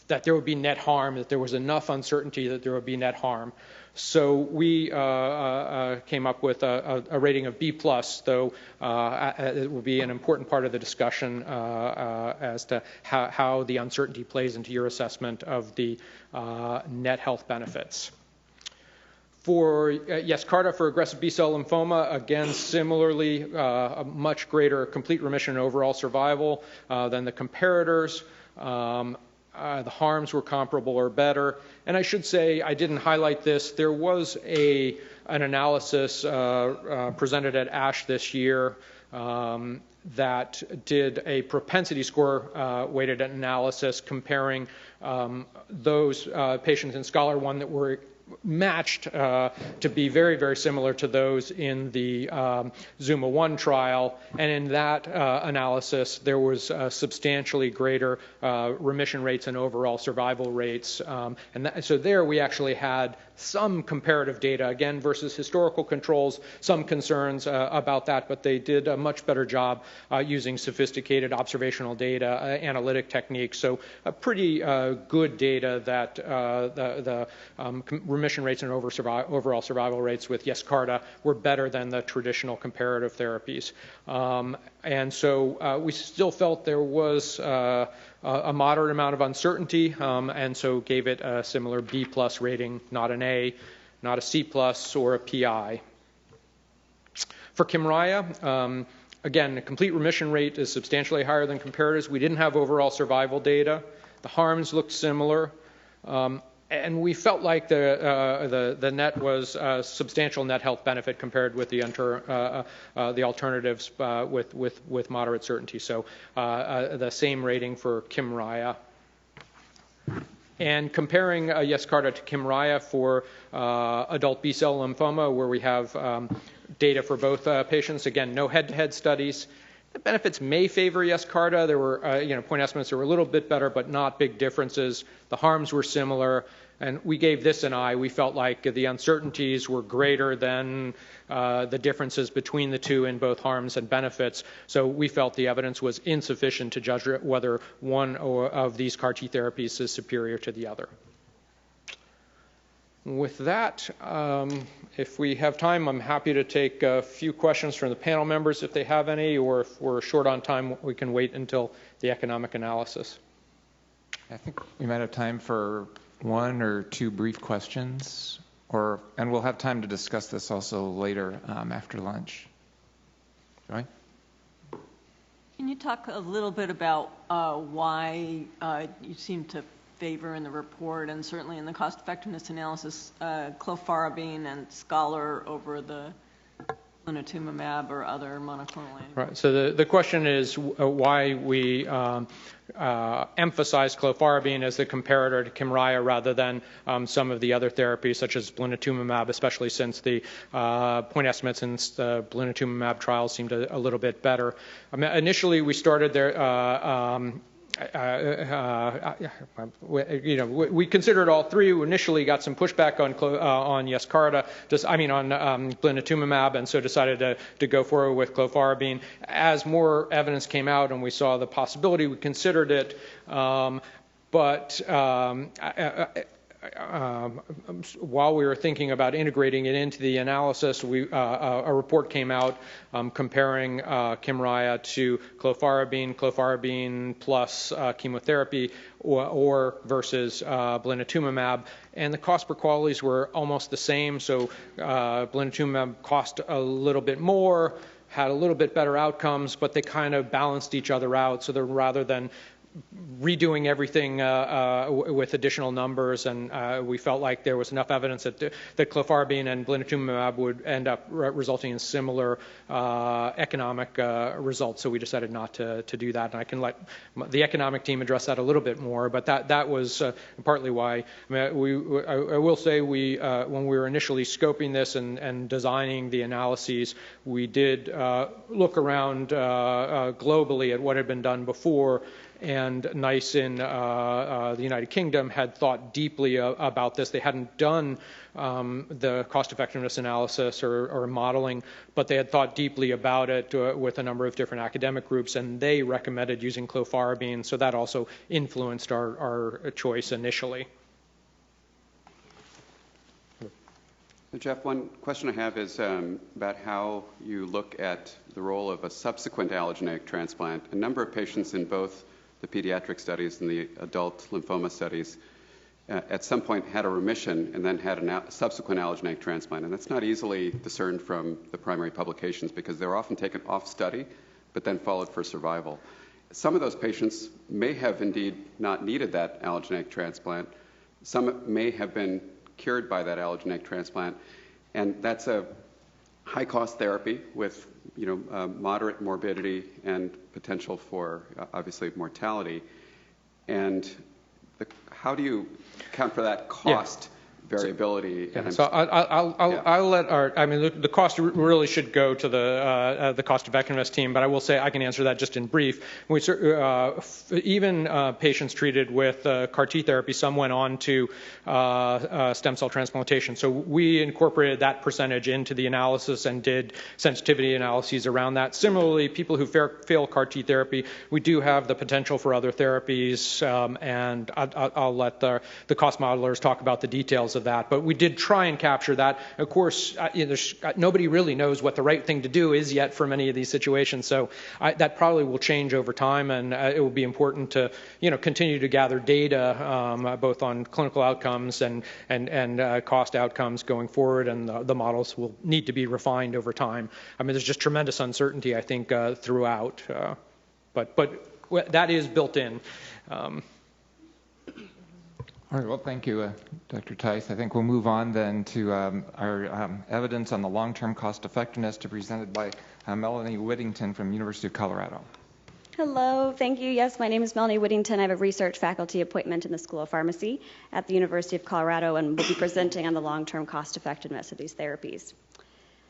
that there would be net harm, that there was enough uncertainty that there would be net harm. So we came up with a rating of B+, though it will be an important part of the discussion as to how the uncertainty plays into your assessment of the net health benefits. For Yescarta for aggressive B-cell lymphoma, again, similarly, a much greater complete remission and overall survival than the comparators. The harms were comparable or better. And I should say, I didn't highlight this, there was an analysis presented at ASH this year that did a propensity score weighted analysis comparing those patients in Scholar 1 that were matched to be very, very similar to those in the Zuma 1 trial. And in that analysis, there was substantially greater remission rates and overall survival rates. So there we actually had some comparative data, again, versus historical controls, some concerns about that, but they did a much better job using sophisticated observational data, analytic techniques. So pretty good data that the remission rates and overall survival rates with Yescarta were better than the traditional comparative therapies. And so we still felt there was a moderate amount of uncertainty, and so gave it a similar B+ rating, not an A, not a C+ or a PI. For Kymriah, again, the complete remission rate is substantially higher than comparators. We didn't have overall survival data. The harms looked similar. And we felt like the net was a substantial net health benefit compared with the alternatives with moderate certainty. So the same rating for Kymriah. And comparing Yescarta to Kymriah for adult B-cell lymphoma, where we have data for both patients. Again, no head-to-head studies. The benefits may favor Yescarta. There were, point estimates that were a little bit better, but not big differences. The harms were similar, and we gave this an I. We felt like the uncertainties were greater than the differences between the two in both harms and benefits. So we felt the evidence was insufficient to judge whether one of these CAR T therapies is superior to the other. With that, if we have time, I'm happy to take a few questions from the panel members if they have any, or if we're short on time, we can wait until the economic analysis. I think we might have time for one or two brief questions, and we'll have time to discuss this also later after lunch. Joy? Can you talk a little bit about why you seem to favor in the report, and certainly in the cost-effectiveness analysis, clofarabine and Scholar over the blinatumomab or other monoclonal antibodies? Right. So the question is why we emphasize clofarabine as the comparator to Kymriah rather than some of the other therapies such as blinatumomab, especially since the point estimates in the blinatumomab trials seemed a little bit better. Initially, we started there. We considered all three. We initially got some pushback on Yescarta, on blinatumomab, and so decided to go forward with clofarabine. As more evidence came out and we saw the possibility, we considered it, but while we were thinking about integrating it into the analysis, a report came out comparing Kymriah to clofarabine plus chemotherapy, or versus blinatumomab, and the cost per qualities were almost the same. So blinatumomab cost a little bit more. had a little bit better outcomes, but they kind of balanced each other out. So rather than redoing everything with additional numbers, and we felt like there was enough evidence that clofarabine and blinatumomab would end up resulting in similar economic results. So we decided not to do that, and I can let the economic team address that a little bit more. But that was partly why. I will say when we were initially scoping this and designing the analyses, we did look around globally at what had been done before. And NICE in the United Kingdom had thought deeply about this. They hadn't done the cost-effectiveness analysis or modeling, but they had thought deeply about it with a number of different academic groups, and they recommended using clofarabine, so that also influenced our choice initially. So Jeff, one question I have is about how you look at the role of a subsequent allogeneic transplant. A number of patients in both the pediatric studies and the adult lymphoma studies at some point had a remission and then had a subsequent allogeneic transplant. And that's not easily discerned from the primary publications because they were often taken off study but then followed for survival. Some of those patients may have indeed not needed that allogeneic transplant. Some may have been cured by that allogeneic transplant. And that's a high-cost therapy with moderate morbidity and potential for, obviously, mortality. And how do you account for that cost variability? Yeah, so I'll let the cost really should go to the cost-effectiveness team, but I will say I can answer that just in brief. Even patients treated with CAR T therapy, some went on to stem cell transplantation. So we incorporated that percentage into the analysis and did sensitivity analyses around that. Similarly, people who fail CAR T therapy, we do have the potential for other therapies, and I'll let the cost modelers talk about the details of that, but we did try and capture that. Of course, nobody really knows what the right thing to do is yet for many of these situations, so that probably will change over time, and it will be important to continue to gather data both on clinical outcomes and cost outcomes going forward, and the models will need to be refined over time. There's just tremendous uncertainty, I think, throughout, but that is built in. All right, well, thank you, Dr. Theis. I think we'll move on then to our evidence on the long-term cost effectiveness to be presented by Melanie Whittington from University of Colorado. Hello, thank you. Yes, my name is Melanie Whittington. I have a research faculty appointment in the School of Pharmacy at the University of Colorado and will be presenting on the long-term cost effectiveness of these therapies.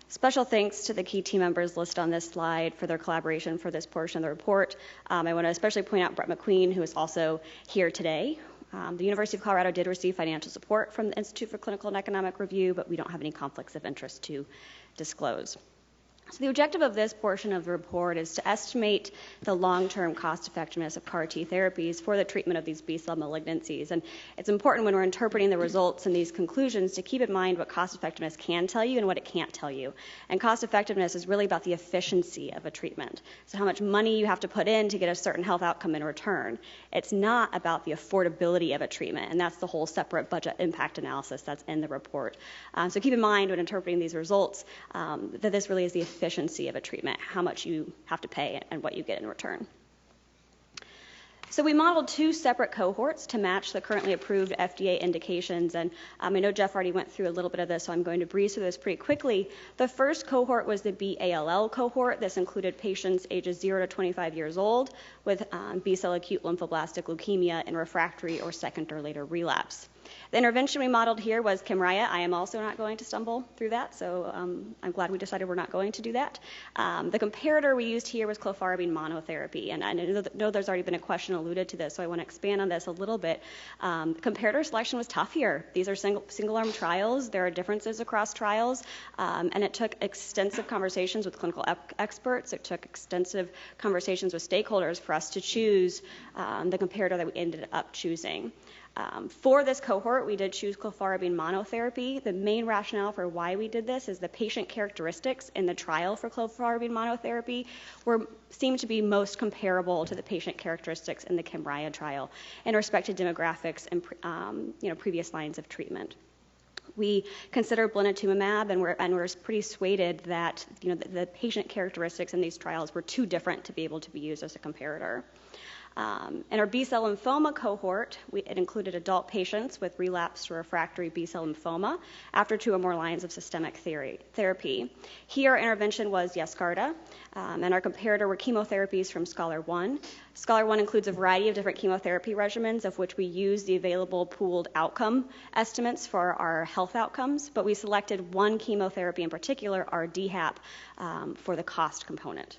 Special thanks to the key team members listed on this slide for their collaboration for this portion of the report. I want to especially point out Brett McQueen, who is also here today. The University of Colorado did receive financial support from the Institute for Clinical and Economic Review, but we don't have any conflicts of interest to disclose. So the objective of this portion of the report is to estimate the long-term cost effectiveness of CAR T therapies for the treatment of these B-cell malignancies. And it's important when we're interpreting the results and these conclusions to keep in mind what cost effectiveness can tell you and what it can't tell you. And cost effectiveness is really about the efficiency of a treatment. So how much money you have to put in to get a certain health outcome in return. It's not about the affordability of a treatment, and that's the whole separate budget impact analysis that's in the report. So keep in mind when interpreting these results that this really is the efficiency of a treatment, how much you have to pay and what you get in return. So we modeled two separate cohorts to match the currently approved FDA indications, and I know Jeff already went through a little bit of this, so I'm going to breeze through this pretty quickly. The first cohort was the BALL cohort. This included patients ages 0 to 25 years old with B-cell acute lymphoblastic leukemia in refractory or second or later relapse. The intervention we modeled here was Kymriah. I am also not going to stumble through that, so I'm glad we decided we're not going to do that. The comparator we used here was clofarabine monotherapy, and I know there's already been a question alluded to this, so I want to expand on this a little bit. Comparator selection was tough here. These are single-arm trials. There are differences across trials, and it took extensive conversations with clinical experts. It took extensive conversations with stakeholders for us to choose the comparator that we ended up choosing. For this cohort, we did choose clofarabine monotherapy. The main rationale for why we did this is the patient characteristics in the trial for clofarabine monotherapy seemed to be most comparable to the patient characteristics in the Kymriah trial in respect to demographics and previous lines of treatment. We considered blinatumomab, and we're pretty persuaded that the patient characteristics in these trials were too different to be able to be used as a comparator. In our B-cell lymphoma cohort, it included adult patients with relapsed or refractory B-cell lymphoma after 2 or more lines of systemic therapy. Here, our intervention was Yescarta, and our comparator were chemotherapies from Scholar 1. Scholar 1 includes a variety of different chemotherapy regimens, of which we use the available pooled outcome estimates for our health outcomes, but we selected one chemotherapy in particular, our DHAP, for the cost component.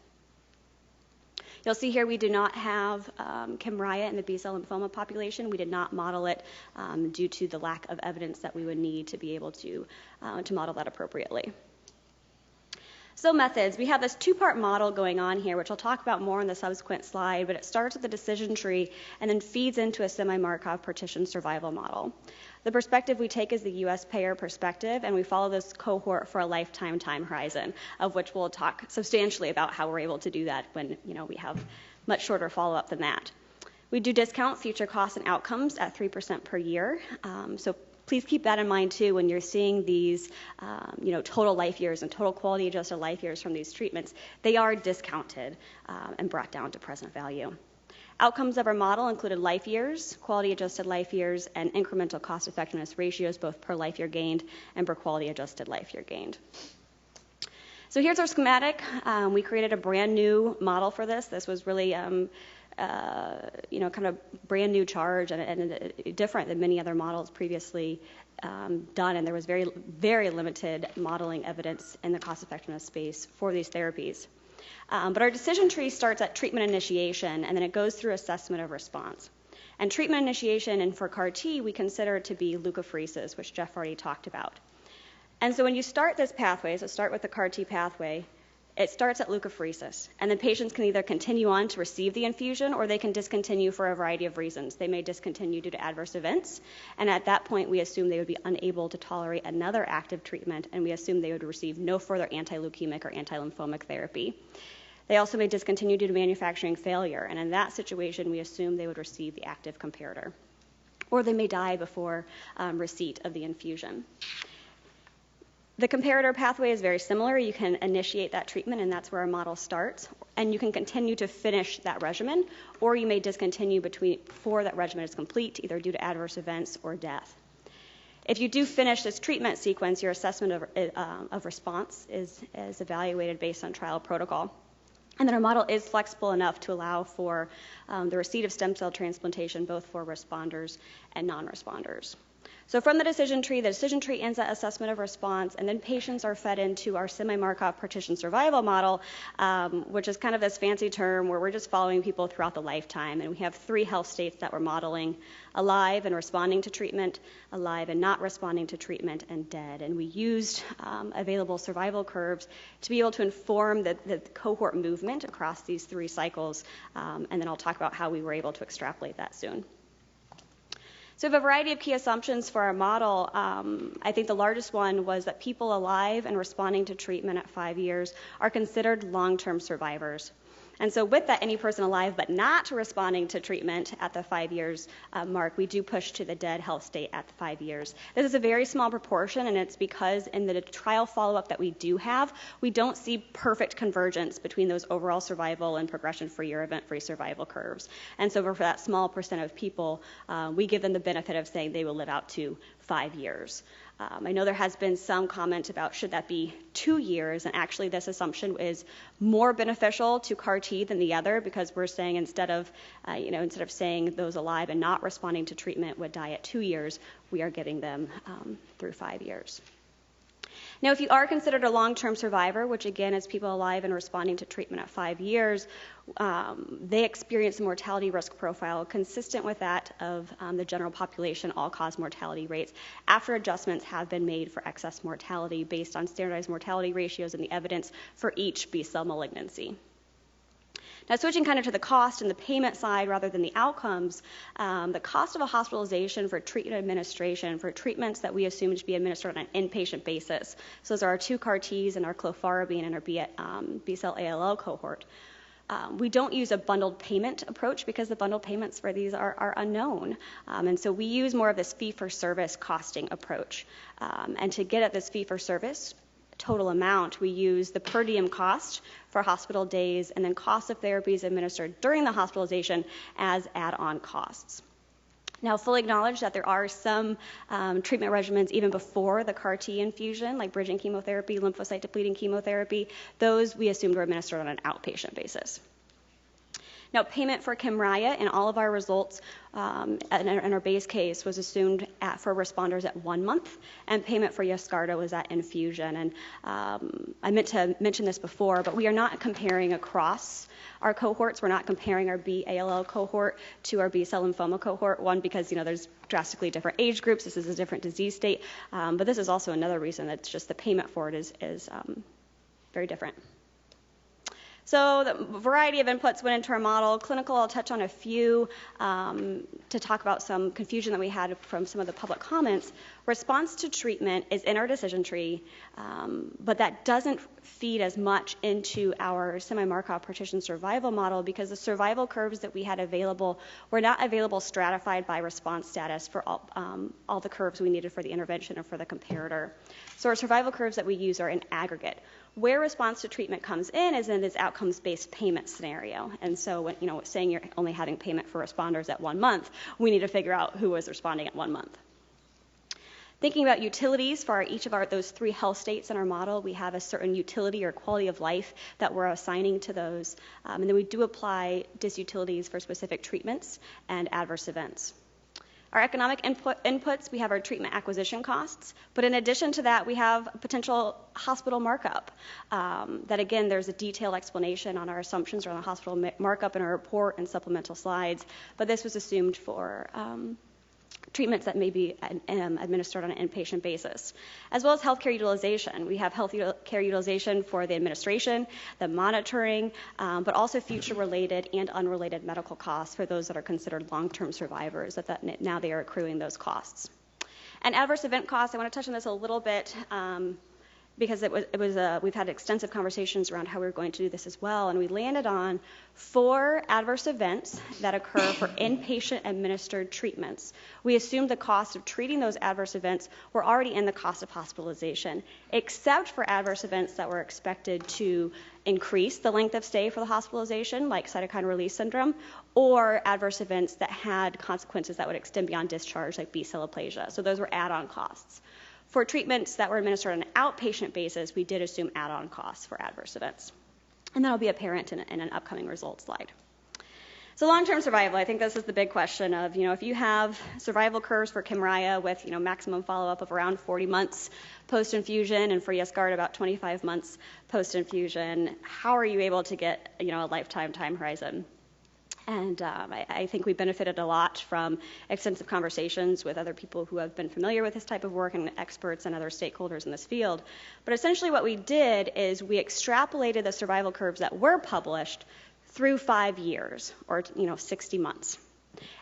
You'll see here we do not have Kymriah in the B-cell lymphoma population. We did not model it due to the lack of evidence that we would need to be able to model that appropriately. So methods. We have this 2-part model going on here, which I'll talk about more in the subsequent slide, but it starts with the decision tree and then feeds into a semi-Markov partition survival model. The perspective we take is the U.S. payer perspective, and we follow this cohort for a lifetime time horizon, of which we'll talk substantially about how we're able to do that when we have much shorter follow-up than that. We do discount future costs and outcomes at 3% per year. So please keep that in mind too when you're seeing these total life years and total quality adjusted life years from these treatments. They are discounted and brought down to present value. Outcomes of our model included life years, quality-adjusted life years, and incremental cost-effectiveness ratios, both per life year gained and per quality-adjusted life year gained. So here's our schematic. We created a brand new model for this. This was really, kind of brand new charge and different than many other models previously done, and there was very, very limited modeling evidence in the cost-effectiveness space for these therapies. But our decision tree starts at treatment initiation, and then it goes through assessment of response. And treatment initiation, and for CAR-T, we consider it to be leukapheresis, which Jeff already talked about. And so when you start this pathway, so start with the CAR-T pathway, it starts at leukapheresis. And then patients can either continue on to receive the infusion, or they can discontinue for a variety of reasons. They may discontinue due to adverse events, and at that point, we assume they would be unable to tolerate another active treatment, and we assume they would receive no further anti-leukemic or anti-lymphomic therapy. They also may discontinue due to manufacturing failure, and in that situation, we assume they would receive the active comparator. Or they may die before receipt of the infusion. The comparator pathway is very similar. You can initiate that treatment, and that's where our model starts, and you can continue to finish that regimen, or you may discontinue before that regimen is complete, either due to adverse events or death. If you do finish this treatment sequence, your assessment of response is evaluated based on trial protocol. And then our model is flexible enough to allow for the receipt of stem cell transplantation, both for responders and non-responders. So from the decision tree ends at assessment of response, and then patients are fed into our semi-Markov partition survival model, which is kind of this fancy term where we're just following people throughout the lifetime. And we have 3 health states that we're modeling: alive and responding to treatment, alive and not responding to treatment, and dead. And we used available survival curves to be able to inform the cohort movement across these 3 cycles, and then I'll talk about how we were able to extrapolate that soon. So we have a variety of key assumptions for our model. I think the largest one was that people alive and responding to treatment at 5 years are considered long-term survivors. And so with that, any person alive but not responding to treatment at the 5 years mark, we do push to the dead health state at the 5 years. This is a very small proportion, and it's because in the trial follow-up that we do have, we don't see perfect convergence between those overall survival and progression-free or event-free survival curves. And so for that small percent of people, we give them the benefit of saying they will live out to 5 years. I know there has been some comment about should that be 2 years, and actually this assumption is more beneficial to CAR-T than the other, because we're saying instead of saying those alive and not responding to treatment would die at 2 years, we are getting them through 5 years. Now, if you are considered a long-term survivor, which again is people alive and responding to treatment at 5 years, they experience a mortality risk profile consistent with that of the general population all-cause mortality rates after adjustments have been made for excess mortality based on standardized mortality ratios and the evidence for each B-cell malignancy. Now, switching kind of to the cost and the payment side rather than the outcomes, the cost of a hospitalization for treatment administration for treatments that we assume to be administered on an inpatient basis. So those are our 2 CAR-Ts and our clofarabine and our B-cell ALL cohort. We don't use a bundled payment approach because the bundled payments for these are unknown. And so we use more of this fee-for-service costing approach. And to get at this fee-for-service total amount, we use the per diem cost for hospital days and then cost of therapies administered during the hospitalization as add-on costs. Now, fully acknowledge that there are some treatment regimens even before the CAR T infusion, like bridging chemotherapy, lymphocyte depleting chemotherapy. Those we assumed were administered on an outpatient basis. Now, payment for Kymriah in all of our results in our base case was assumed for responders at 1 month, and payment for Yescarta was at infusion. And I meant to mention this before, but we are not comparing across our cohorts. We're not comparing our B-ALL cohort to our B-cell lymphoma cohort. One, because there's drastically different age groups. This is a different disease state. But this is also another reason that just the payment for it is very different. So the variety of inputs went into our model. Clinical, I'll touch on a few to talk about some confusion that we had from some of the public comments. Response to treatment is in our decision tree, but that doesn't feed as much into our semi-Markov partition survival model because the survival curves that we had available were not available stratified by response status for all the curves we needed for the intervention or for the comparator. So our survival curves that we use are in aggregate. Where response to treatment comes in is in this outcomes-based payment scenario. And so when, saying you're only having payment for responders at 1 month, we need to figure out who was responding at 1 month. Thinking about utilities for each of those 3 health states in our model, we have a certain utility or quality of life that we're assigning to those. And then we do apply disutilities for specific treatments and adverse events. Our economic inputs, we have our treatment acquisition costs, but in addition to that, we have potential hospital markup. That again, there's a detailed explanation on our assumptions around the hospital markup in our report and supplemental slides, but this was assumed for treatments that may be administered on an inpatient basis, as well as healthcare utilization. We have healthcare utilization for the administration, the monitoring, but also future-related and unrelated medical costs for those that are considered long-term survivors, that now they are accruing those costs. And adverse event costs, I want to touch on this a little bit because we've had extensive conversations around how we're going to do this as well, and we landed on 4 adverse events that occur for inpatient administered treatments. We assumed the cost of treating those adverse events were already in the cost of hospitalization, except for adverse events that were expected to increase the length of stay for the hospitalization, like cytokine release syndrome, or adverse events that had consequences that would extend beyond discharge, like B-cell aplasia. So those were add-on costs. For treatments that were administered on an outpatient basis, we did assume add-on costs for adverse events. And that will be apparent in an upcoming results slide. So long-term survival, I think this is the big question of, if you have survival curves for Kymriah with, maximum follow-up of around 40 months post-infusion, and for Yescarta about 25 months post-infusion, how are you able to get, a lifetime time horizon? And I think we benefited a lot from extensive conversations with other people who have been familiar with this type of work and experts and other stakeholders in this field. But essentially what we did is we extrapolated the survival curves that were published through 5 years, or 60 months.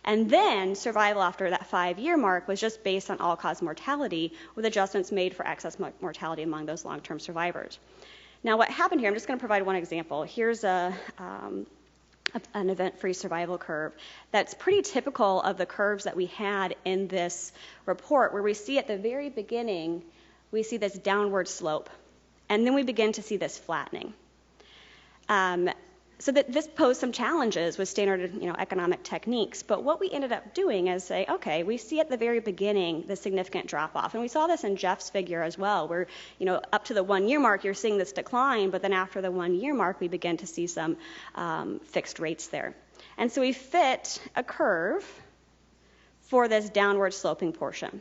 And then survival after that 5-year mark was just based on all-cause mortality with adjustments made for excess mortality among those long-term survivors. Now what happened here, I'm just going to provide one example. Here's an event-free survival curve that's pretty typical of the curves that we had in this report, where we see at the very beginning, we see this downward slope, and then we begin to see this flattening. So that this posed some challenges with standard economic techniques, but what we ended up doing is say, okay, we see at the very beginning the significant drop-off, and we saw this in Jeff's figure as well, where up to the 1-year mark you're seeing this decline, but then after the 1-year mark we begin to see some fixed rates there. And so we fit a curve for this downward sloping portion.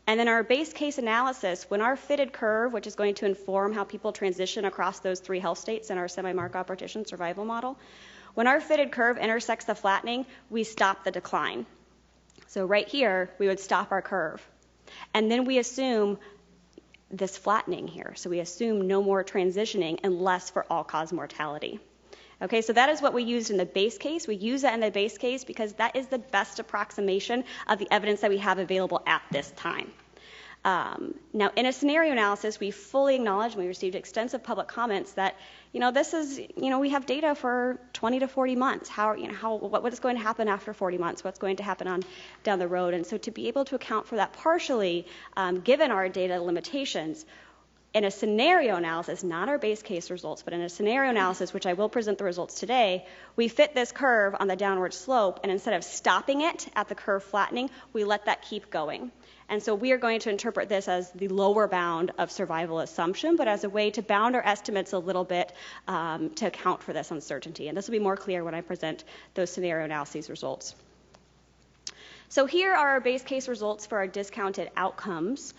And then our base case analysis, when our fitted curve, which is going to inform how people transition across those 3 health states in our semi-Markov partition survival model, when our fitted curve intersects the flattening, we stop the decline. So right here, we would stop our curve. And then we assume this flattening here. So we assume no more transitioning unless for all-cause mortality. Okay, so that is what we used in the base case. We use that in the base case because that is the best approximation of the evidence that we have available at this time. Now, in a scenario analysis, we fully acknowledge, and we received extensive public comments that, this is, we have data for 20 to 40 months. What is going to happen after 40 months? What's going to happen down the road? And so to be able to account for that partially, given our data limitations, in a scenario analysis, not our base case results, but in a scenario analysis, which I will present the results today, we fit this curve on the downward slope, and instead of stopping it at the curve flattening, we let that keep going. And so we are going to interpret this as the lower bound of survival assumption, but as a way to bound our estimates a little bit to account for this uncertainty. And this will be more clear when I present those scenario analyses results. So here are our base case results for our discounted outcomes.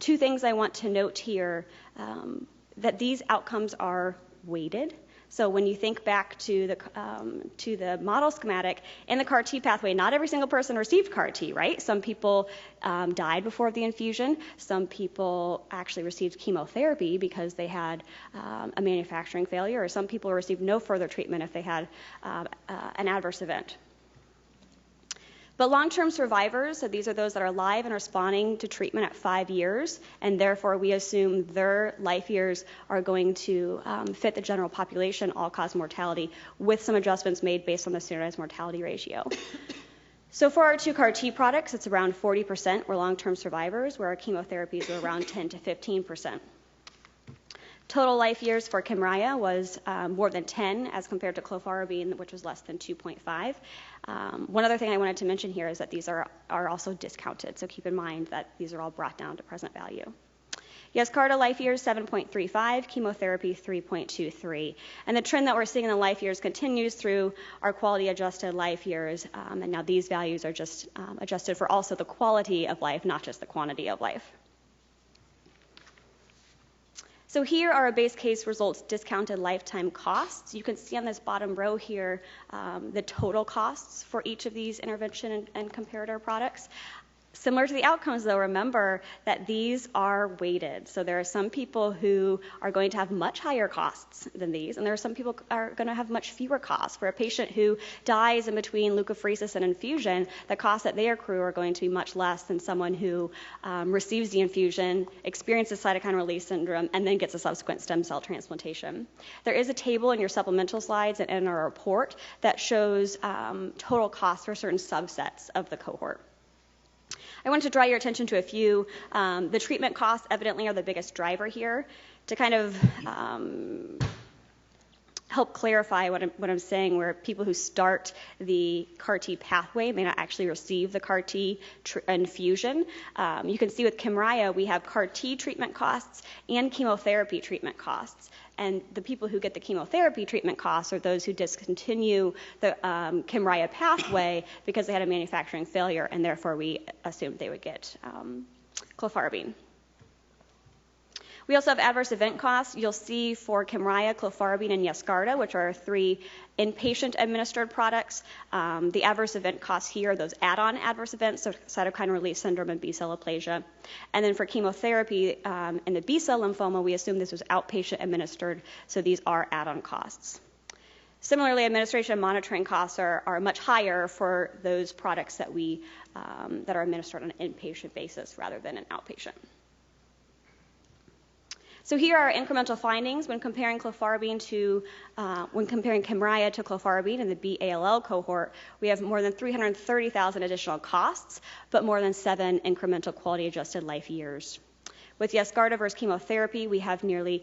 Two things I want to note here, that these outcomes are weighted. So when you think back to the model schematic, in the CAR T pathway, not every single person received CAR T, right? Some people died before the infusion. Some people actually received chemotherapy because they had a manufacturing failure, or some people received no further treatment if they had an adverse event. But long-term survivors, so these are those that are alive and responding to treatment at 5 years, and therefore we assume their life years are going to fit the general population all-cause mortality with some adjustments made based on the standardized mortality ratio. So for our two CAR T products, it's around 40% were long-term survivors, where our chemotherapies were around 10 to 15%. Total life years for Kymriah was more than 10 as compared to clofarabine, which was less than 2.5. One other thing I wanted to mention here is that these are also discounted, so keep in mind that these are all brought down to present value. Yescarta life years 7.35, chemotherapy 3.23. And the trend that we're seeing in the life years continues through our quality adjusted life years, and now these values are just adjusted for also the quality of life, not just the quantity of life. So here are our base case results, discounted lifetime costs. You can see on this bottom row here the total costs for each of these intervention and comparator products. Similar to the outcomes, though, remember that these are weighted. So there are some people who are going to have much higher costs than these, and there are some people who are going to have much fewer costs. For a patient who dies in between leukapheresis and infusion, the costs that they accrue are going to be much less than someone who receives the infusion, experiences cytokine release syndrome, and then gets a subsequent stem cell transplantation. There is a table in your supplemental slides and in our report that shows total costs for certain subsets of the cohort. I want to draw your attention to a few. The treatment costs evidently are the biggest driver here. To kind of help clarify what I'm saying, where people who start the CAR T pathway may not actually receive the CAR T infusion. You can see with Kymriah, we have CAR T treatment costs and chemotherapy treatment costs. And the people who get the chemotherapy treatment costs are those who discontinue the Kymriah pathway because they had a manufacturing failure, and therefore we assumed they would get clofarabine. We also have adverse event costs. You'll see for Kymriah, clofarabine, and Yescarta, which are 3 inpatient administered products. The adverse event costs here are those add-on adverse events, so cytokine release syndrome and B-cell aplasia. And then for chemotherapy in the B-cell lymphoma, we assume this was outpatient administered, so these are add-on costs. Similarly, administration and monitoring costs are much higher for those products that that are administered on an inpatient basis rather than an outpatient. So here are our incremental findings when comparing Kymriah to clofarabine in the B-ALL cohort. We have more than 330,000 additional costs, but more than 7 incremental quality-adjusted life years. With Yescarta versus chemotherapy, we have nearly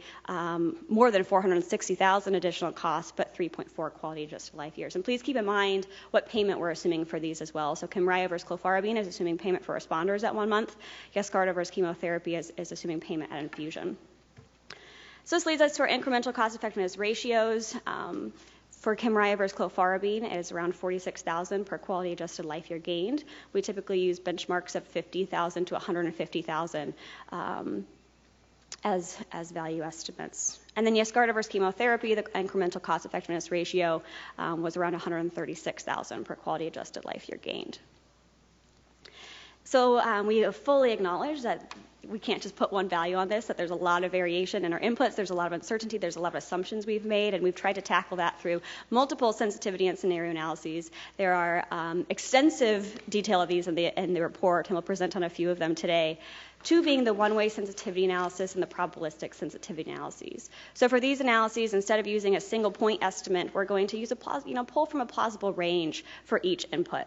more than 460,000 additional costs, but 3.4 quality-adjusted life years. And please keep in mind what payment we're assuming for these as well. So Kymriah versus clofarabine is assuming payment for responders at 1 month. Yescarta versus chemotherapy is assuming payment at infusion. So this leads us to our incremental cost-effectiveness ratios. For Kymriah versus clofarabine, it is around 46,000 per quality-adjusted life year gained. We typically use benchmarks of 50,000 to 150,000 as value estimates. And then Yescarta versus chemotherapy, the incremental cost-effectiveness ratio was around 136,000 per quality-adjusted life year gained. So we have fully acknowledged that we can't just put one value on this, that there's a lot of variation in our inputs, there's a lot of uncertainty, there's a lot of assumptions we've made, and we've tried to tackle that through multiple sensitivity and scenario analyses. There are extensive detail of these in the report, and we'll present on a few of them today. Two being the one-way sensitivity analysis and the probabilistic sensitivity analyses. So for these analyses, instead of using a single point estimate, we're going to use a pull from a plausible range for each input.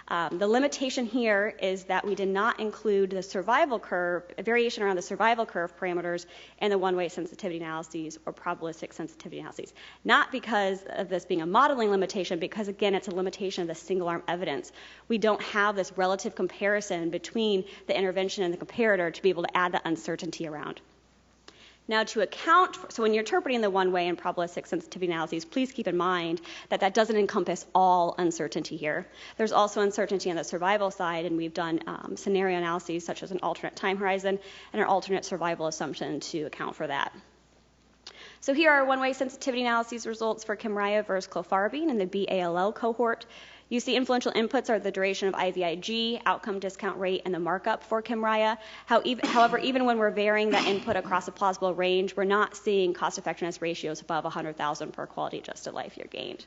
The limitation here is that we did not include the survival curve, variation around the survival curve parameters in the one-way sensitivity analyses or probabilistic sensitivity analyses. Not because of this being a modeling limitation, because again, it's a limitation of the single-arm evidence. We don't have this relative comparison between the intervention and the comparator to be able to add that uncertainty around. Now, to account for, so when you're interpreting the one-way and probabilistic sensitivity analyses, please keep in mind that that doesn't encompass all uncertainty here. There's also uncertainty on the survival side, and we've done scenario analyses such as an alternate time horizon and an alternate survival assumption to account for that. So here are one-way sensitivity analyses results for Kymriah versus clofarabine in the BALL cohort. You see influential inputs are the duration of IVIG, outcome discount rate, and the markup for Kymriah. However, even when we're varying that input across a plausible range, we're not seeing cost-effectiveness ratios above 100,000 per quality-adjusted life year gained.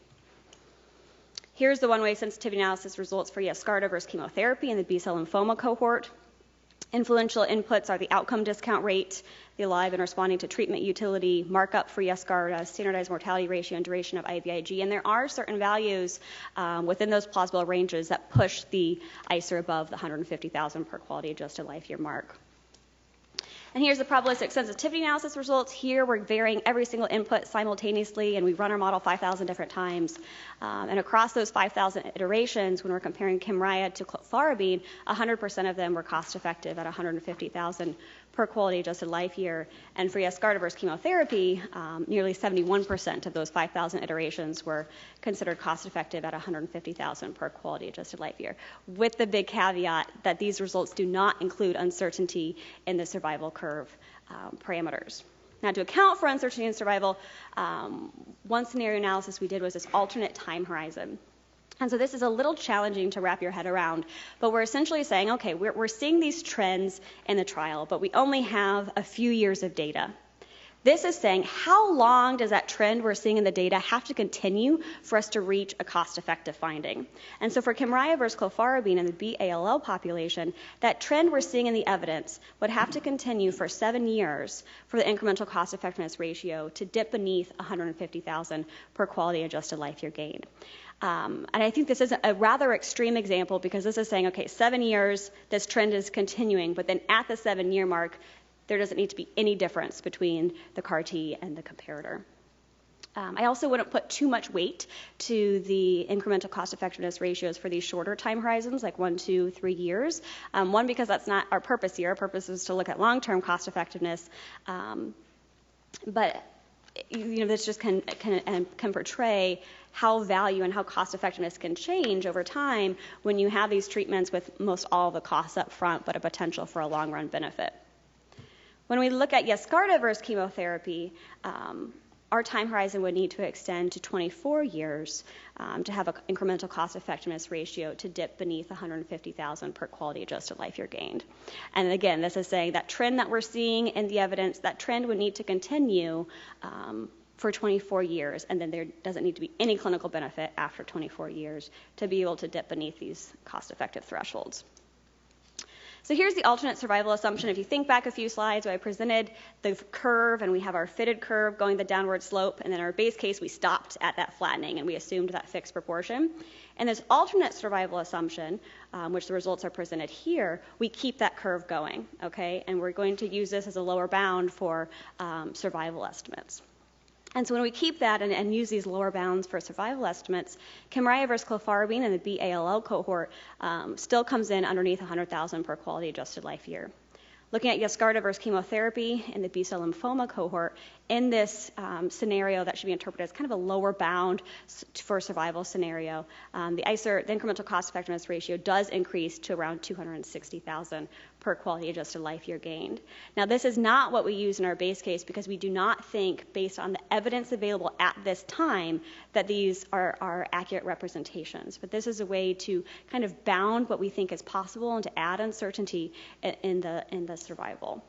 Here's the one-way sensitivity analysis results for Yescarta versus chemotherapy in the B-cell lymphoma cohort. Influential inputs are the outcome discount rate, the alive and responding to treatment utility, markup for Yescarta, standardized mortality ratio, and duration of IVIG. And there are certain values within those plausible ranges that push the ICER above the 150,000 per quality adjusted life year mark. And here's the probabilistic sensitivity analysis results. Here we're varying every single input simultaneously, and we run our model 5,000 different times. And across those 5,000 iterations, when we're comparing Kymriah to clofarabine, 100% of them were cost effective at 150,000 per quality adjusted life year. And for Yescarta versus chemotherapy, nearly 71% of those 5,000 iterations were considered cost effective at 150,000 per quality adjusted life year, with the big caveat that these results do not include uncertainty in the survival curve parameters. Now, to account for uncertainty in survival, one scenario analysis we did was this alternate time horizon. And so this is a little challenging to wrap your head around, but we're essentially saying, okay, we're seeing these trends in the trial, but we only have a few years of data. This is saying, how long does that trend we're seeing in the data have to continue for us to reach a cost-effective finding? And so for Kymriah versus clofarabine in the BALL population, that trend we're seeing in the evidence would have to continue for 7 years for the incremental cost-effectiveness ratio to dip beneath 150,000 per quality-adjusted life year gained. And I think this is a rather extreme example because this is saying, okay, 7 years, this trend is continuing, but then at the 7-year mark, there doesn't need to be any difference between the CAR-T and the comparator. I also wouldn't put too much weight to the incremental cost-effectiveness ratios for these shorter time horizons, like 1, 2, 3 years. One, because that's not our purpose here. Our purpose is to look at long-term cost-effectiveness. But this just can portray how value and how cost-effectiveness can change over time when you have these treatments with most all the costs up front, but a potential for a long-run benefit. When we look at Yescarta versus chemotherapy, our time horizon would need to extend to 24 years to have an incremental cost-effectiveness ratio to dip beneath 150,000 per quality-adjusted life year gained. And again, this is saying that trend that we're seeing in the evidence, that trend would need to continue for 24 years, and then there doesn't need to be any clinical benefit after 24 years to be able to dip beneath these cost-effective thresholds. So here's the alternate survival assumption. If you think back a few slides where I presented the curve and we have our fitted curve going the downward slope, and then our base case, we stopped at that flattening and we assumed that fixed proportion. And this alternate survival assumption, which the results are presented here, we keep that curve going, okay? And we're going to use this as a lower bound for survival estimates. And so when we keep that and use these lower bounds for survival estimates, Kymriah versus clofarabine in the BALL cohort still comes in underneath 100,000 per quality adjusted life year. Looking at Yescarta versus chemotherapy in the B-cell lymphoma cohort, in this scenario that should be interpreted as kind of a lower bound for survival scenario, the incremental cost effectiveness ratio does increase to around 260,000 per quality adjusted life year gained. Now, this is not what we use in our base case because we do not think, based on the evidence available at this time, that these are accurate representations. But this is a way to kind of bound what we think is possible and to add uncertainty in the survival.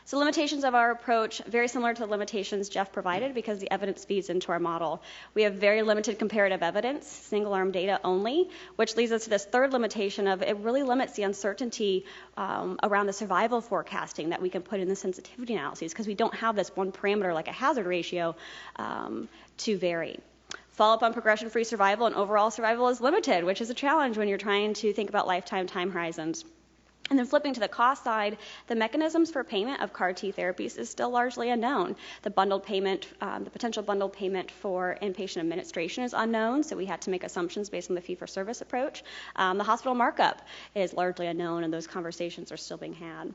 So limitations of our approach, very similar to the limitations Jeff provided because the evidence feeds into our model. We have very limited comparative evidence, single-arm data only, which leads us to this third limitation of it really limits the uncertainty around the survival forecasting that we can put in the sensitivity analyses because we don't have this one parameter like a hazard ratio to vary. Follow-up on progression-free survival and overall survival is limited, which is a challenge when you're trying to think about lifetime time horizons. And then flipping to the cost side, the mechanisms for payment of CAR-T therapies is still largely unknown. The bundled payment, the potential bundled payment for inpatient administration is unknown, so we had to make assumptions based on the fee-for-service approach. The hospital markup is largely unknown, and those conversations are still being had.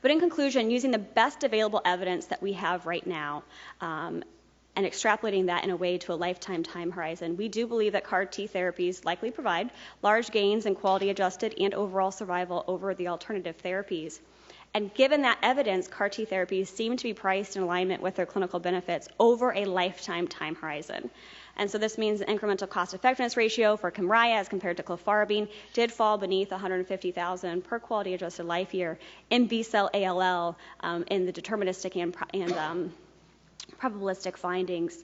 But in conclusion, using the best available evidence that we have right now, and extrapolating that in a way to a lifetime time horizon, we do believe that CAR-T therapies likely provide large gains in quality adjusted and overall survival over the alternative therapies. And given that evidence, CAR-T therapies seem to be priced in alignment with their clinical benefits over a lifetime time horizon. And so this means the incremental cost effectiveness ratio for Kymriah as compared to clofarabine did fall beneath 150,000 per quality adjusted life year in B-cell ALL in the deterministic and probabilistic findings.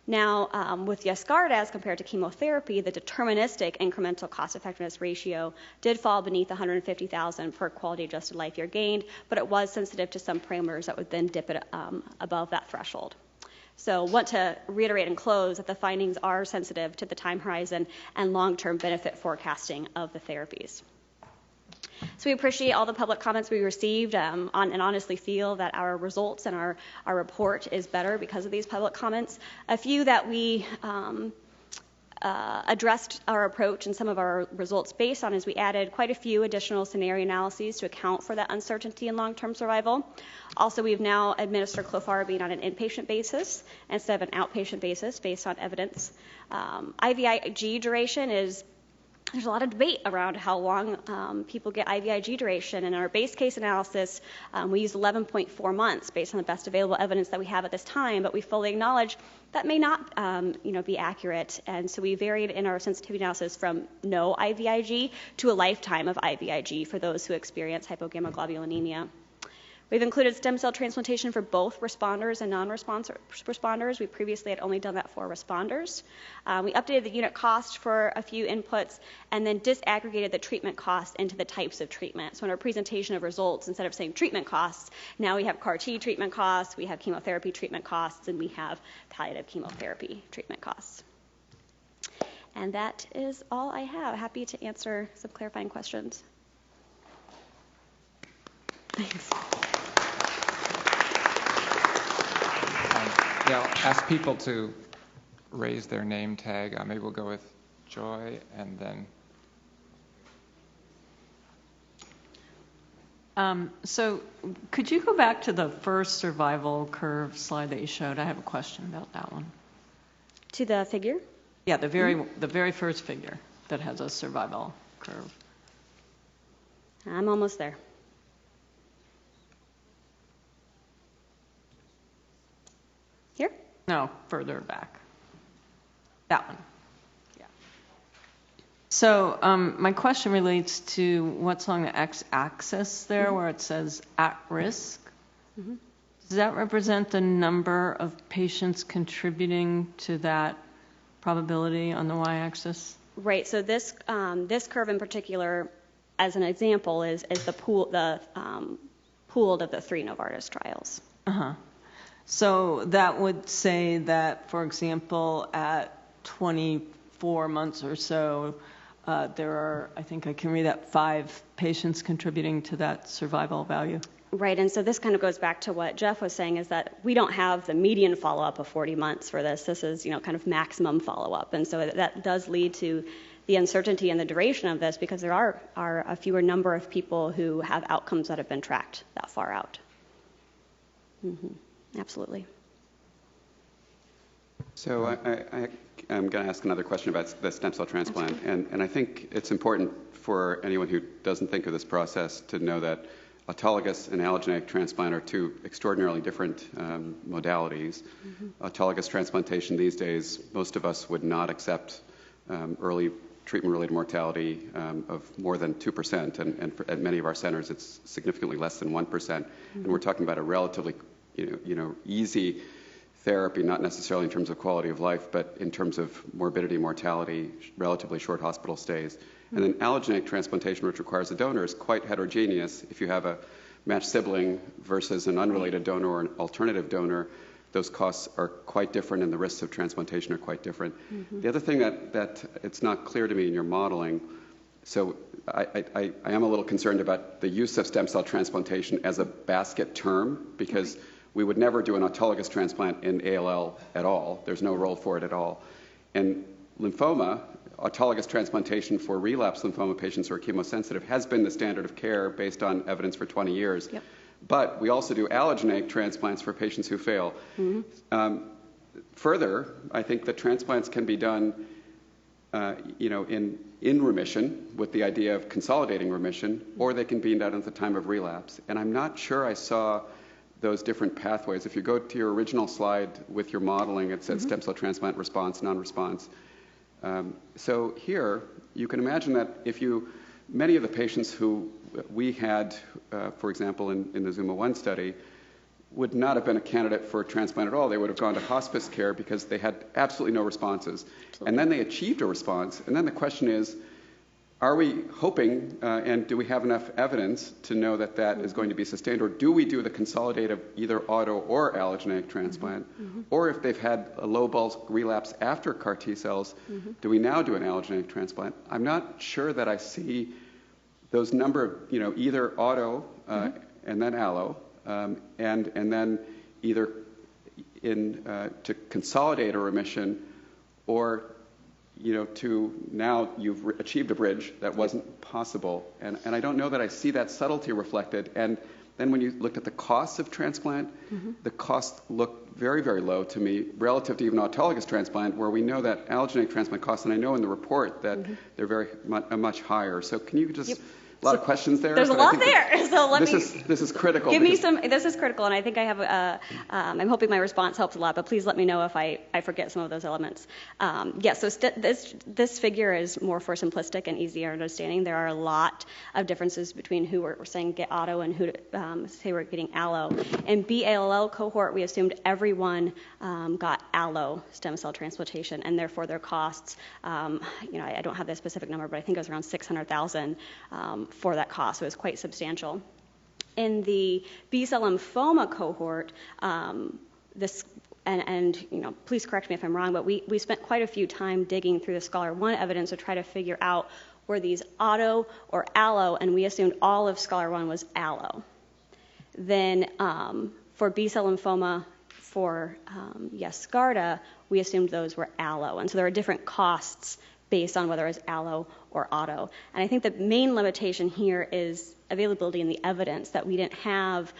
Now, with Yescarta as compared to chemotherapy, the deterministic incremental cost effectiveness ratio did fall beneath 150,000 per quality adjusted life year gained, but it was sensitive to some parameters that would then dip it above that threshold. So I want to reiterate and close that the findings are sensitive to the time horizon and long-term benefit forecasting of the therapies. So we appreciate all the public comments we received and honestly feel that our results and our report is better because of these public comments. A few that we addressed our approach and some of our results based on is we added quite a few additional scenario analyses to account for that uncertainty in long-term survival. Also, we've now administered clofarabine on an inpatient basis instead of an outpatient basis based on evidence. IVIG duration there's a lot of debate around how long people get IVIG duration. In our base case analysis, we used 11.4 months based on the best available evidence that we have at this time, but we fully acknowledge that may not be accurate. And so we varied in our sensitivity analysis from no IVIG to a lifetime of IVIG for those who experience hypogammaglobulinemia. We've included stem cell transplantation for both responders and non-responders. We previously had only done that for responders. We updated the unit cost for a few inputs and then disaggregated the treatment costs into the types of treatment. So in our presentation of results, instead of saying treatment costs, now we have CAR-T treatment costs, we have chemotherapy treatment costs, and we have palliative chemotherapy treatment costs. And that is all I have. Happy to answer some clarifying questions. Thanks. Yeah, I'll ask people to raise their name tag. Maybe we'll go with Joy and then. So could you go back to the first survival curve slide that you showed? I have a question about that one. To the figure? Yeah, the very first figure that has a survival curve. I'm almost there. Here? No, further back. That one. Yeah. So my question relates to what's on the x-axis there where it says at risk. Mm-hmm. Does that represent the number of patients contributing to that probability on the y-axis? Right. So this curve in particular, as an example, is the pooled of the 3 Novartis trials. Uh-huh. So that would say that, for example, at 24 months or so, there are, I think I can read that, 5 patients contributing to that survival value. Right, and so this kind of goes back to what Jeff was saying, is that we don't have the median follow-up of 40 months for this. This is, kind of maximum follow-up, and so that does lead to the uncertainty and the duration of this because there are a fewer number of people who have outcomes that have been tracked that far out. Absolutely. So I'm going to ask another question about the stem cell transplant. And I think it's important for anyone who doesn't think of this process to know that autologous and allogeneic transplant are two extraordinarily different modalities. Autologous transplantation these days, most of us would not accept early treatment-related mortality of more than 2%, and at many of our centers it's significantly less than 1%. And we're talking about a relatively easy therapy, not necessarily in terms of quality of life, but in terms of morbidity, mortality, relatively short hospital stays. And then allogeneic transplantation, which requires a donor, is quite heterogeneous. If you have a matched sibling versus an unrelated donor or an alternative donor, those costs are quite different and the risks of transplantation are quite different. The other thing that it's not clear to me in your modeling, so I am a little concerned about the use of stem cell transplantation as a basket term, because we would never do an autologous transplant in ALL at all. There's no role for it at all. And lymphoma, autologous transplantation for relapsed lymphoma patients who are chemosensitive has been the standard of care based on evidence for 20 years. But we also do allogeneic transplants for patients who fail. Further, I think that transplants can be done in remission with the idea of consolidating remission, or they can be done at the time of relapse. And I'm not sure I saw those different pathways. If you go to your original slide with your modeling, it said stem cell transplant response, non-response. So here, you can imagine that many of the patients who we had, for example, in the ZUMA-1 study, would not have been a candidate for a transplant at all. They would have gone to hospice care because they had absolutely no responses. And then they achieved a response. And then the question is, are we hoping and do we have enough evidence to know that that is going to be sustained, or do we do the consolidative either auto or allogeneic transplant? Or if they've had a low bulk relapse after CAR T cells, do we now do an allogeneic transplant? I'm not sure that I see those number of, either auto and then allo, and then either to consolidate a remission, or to now you've achieved a bridge that wasn't possible. And I don't know that I see that subtlety reflected. And then when you looked at the costs of transplant, the costs look very, very low to me relative to even autologous transplant, where we know that allogeneic transplant costs, and I know in the report that they're much higher. So can you just... A lot of questions there. There's a lot there. So this is critical. Give me some. This is critical, and I think I have. I'm hoping my response helps a lot. But please let me know if I forget some of those elements. So this figure is more for simplistic and easier understanding. There are a lot of differences between who we're saying get auto and who say we're getting allo. In BALL cohort, we assumed everyone got allo stem cell transplantation, and therefore their costs. I don't have the specific number, but I think it was around $600,000. For that cost, so it was quite substantial. In the B-cell lymphoma cohort, please correct me if I'm wrong, but we spent quite a few time digging through the SCHOLAR-1 evidence to try to figure out were these auto or allo, and we assumed all of SCHOLAR-1 was allo. Then for B-cell lymphoma, for Yescarta, we assumed those were allo, and so there are different costs based on whether it's allo or auto. And I think the main limitation here is availability in the evidence, that we didn't have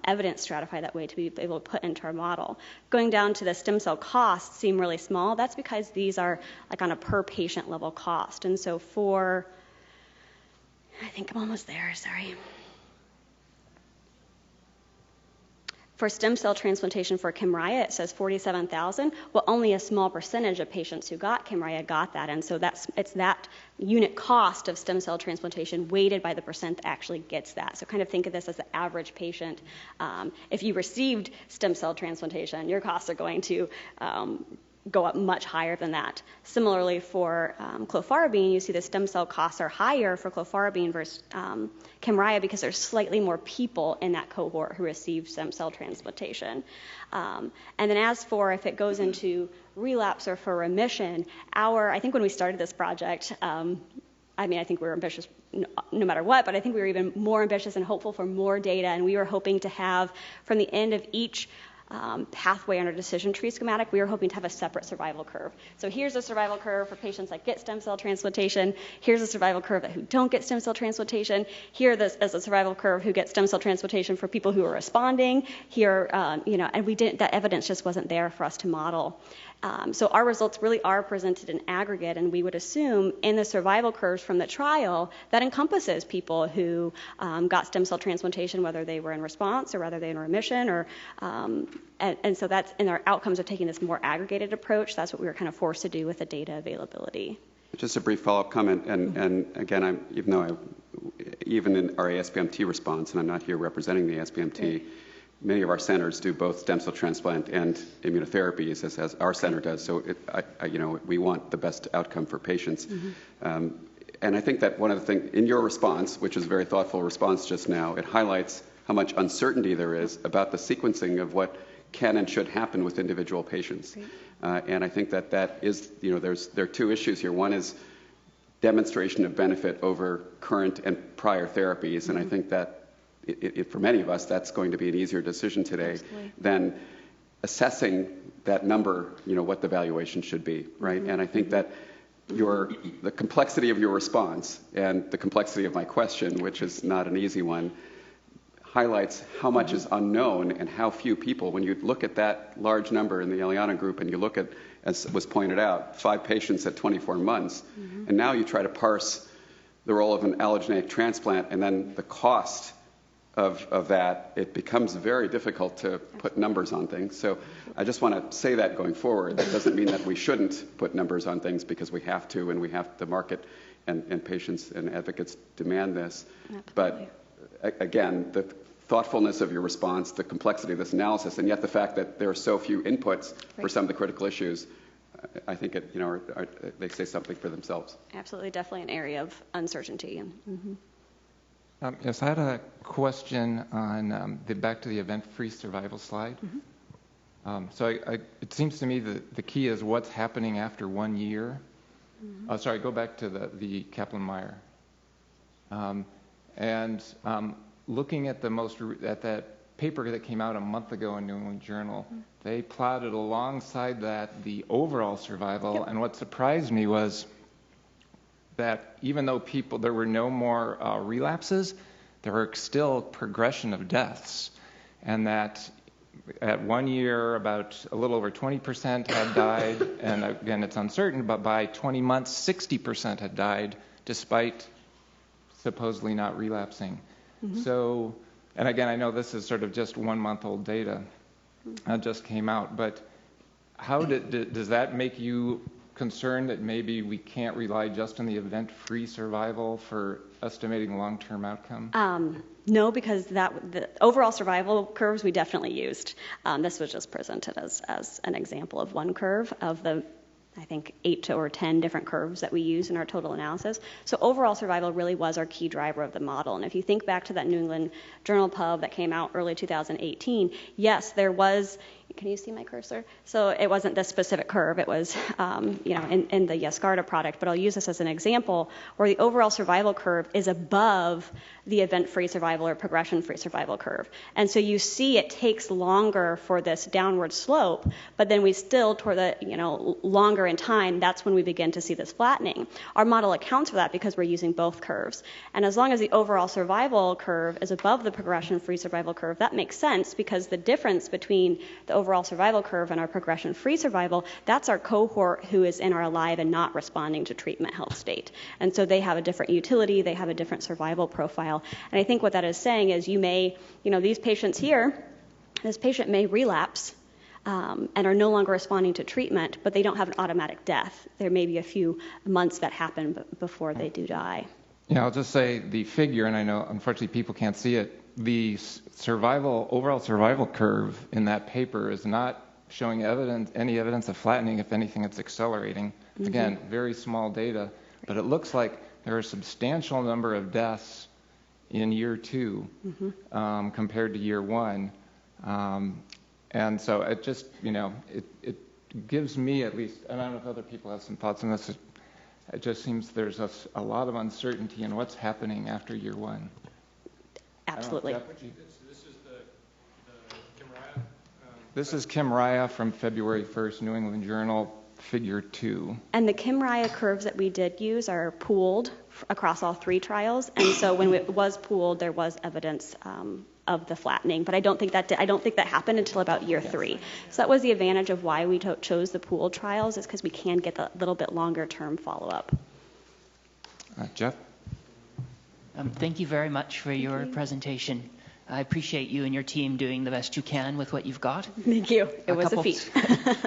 evidence stratified that way to be able to put into our model. Going down to the stem cell costs seem really small. That's because these are like on a per patient level cost. And so I think I'm almost there, sorry. For stem cell transplantation for Kymriah, it says $47,000. Well, only a small percentage of patients who got Kymriah got that, and so it's that unit cost of stem cell transplantation weighted by the percent that actually gets that. So kind of think of this as the average patient. If you received stem cell transplantation, your costs are going to go up much higher than that. Similarly, for clofarabine, you see the stem cell costs are higher for clofarabine versus Kymriah because there's slightly more people in that cohort who received stem cell transplantation. And then as for if it goes into relapse or for remission, I think when we started this project, I think we were ambitious no matter what, but I think we were even more ambitious and hopeful for more data, and we were hoping to have, from the end of each pathway on our decision tree schematic, we were hoping to have a separate survival curve. So here's a survival curve for patients that get stem cell transplantation. Here's a survival curve who don't get stem cell transplantation. Here is a survival curve who get stem cell transplantation for people who are responding. Here, and we didn't. That evidence just wasn't there for us to model. So our results really are presented in aggregate, and we would assume in the survival curves from the trial that encompasses people who got stem cell transplantation, whether they were in response or whether they were in remission, or and so that's in our outcomes of taking this more aggregated approach. That's what we were kind of forced to do with the data availability. Just a brief follow-up comment, and again, even in our ASBMT response, and I'm not here representing the ASBMT. Many of our centers do both stem cell transplant and immunotherapies, as our center does. So, we want the best outcome for patients. And I think that one of the things in your response, which is a very thoughtful response just now, it highlights how much uncertainty there is about the sequencing of what can and should happen with individual patients. And I think that is, there are two issues here. One is demonstration of benefit over current and prior therapies, and I think that for many of us, that's going to be an easier decision today than assessing that number, what the valuation should be, right? And I think that the complexity of your response and the complexity of my question, which is not an easy one, highlights how much is unknown and how few people, when you look at that large number in the Eliana group and you look at, as was pointed out, 5 patients at 24 months, and now you try to parse the role of an allogeneic transplant and then the cost of that, it becomes very difficult to put numbers on things. So I just want to say that going forward. That doesn't mean that we shouldn't put numbers on things because we have to, and we have the market and patients and advocates demand this. Absolutely. But again, the thoughtfulness of your response, the complexity of this analysis, and yet the fact that there are so few inputs for some of the critical issues, I think they say something for themselves. Absolutely, definitely an area of uncertainty. Yes, I had a question on back to the event-free survival slide. So it seems to me that the key is what's happening after 1 year. Go back to the Kaplan-Meier. And looking at that paper that came out a month ago in New England Journal, they plotted alongside that the overall survival, and what surprised me was that even though there were no more relapses, there were still progression of deaths, and that at 1 year, about a little over 20% had died, and again, it's uncertain, but by 20 months, 60% had died, despite supposedly not relapsing. So, and again, I know this is sort of just 1 month old data that just came out, but how does that make you concerned that maybe we can't rely just on the event-free survival for estimating long-term outcome? No, because the overall survival curves we definitely used. This was just presented as an example of one curve of the, I think, 8 or 10 different curves that we use in our total analysis. So overall survival really was our key driver of the model. And if you think back to that New England Journal pub that came out early 2018, yes, there was. Can you see my cursor? So it wasn't this specific curve. It was, in the Yescarta product. But I'll use this as an example where the overall survival curve is above the event-free survival or progression-free survival curve. And so you see it takes longer for this downward slope, but then we still, toward the, longer in time, that's when we begin to see this flattening. Our model accounts for that because we're using both curves. And as long as the overall survival curve is above the progression-free survival curve, that makes sense because the difference between the overall survival curve and our progression-free survival, that's our cohort who is in our alive and not responding to treatment health state. And so they have a different utility, they have a different survival profile. And I think what that is saying is you may, these patients here, this patient may relapse and are no longer responding to treatment, but they don't have an automatic death. There may be a few months that happen before they do die. Yeah, I'll just say the figure, and I know unfortunately people can't see it, the overall survival curve in that paper is not showing any evidence of flattening. If anything, it's accelerating. Again, very small data, but it looks like there are a substantial number of deaths in year 2 compared to year 1. And so it just, it gives me at least, and I don't know if other people have some thoughts on this, it just seems there's a lot of uncertainty in what's happening after year 1. Absolutely. This is the Comparators This is Kim Raya from February 1st, New England Journal, Figure 2. And the Kim Raya curves that we did use are pooled across all 3 trials, and so when it was pooled, there was evidence of the flattening. But I don't think that happened until about year 3. So that was the advantage of why we chose the pooled trials, is because we can get a little bit longer term follow-up. Jeff? Thank you very much for your presentation. I appreciate you and your team doing the best you can with what you've got. Thank you. It was a feat.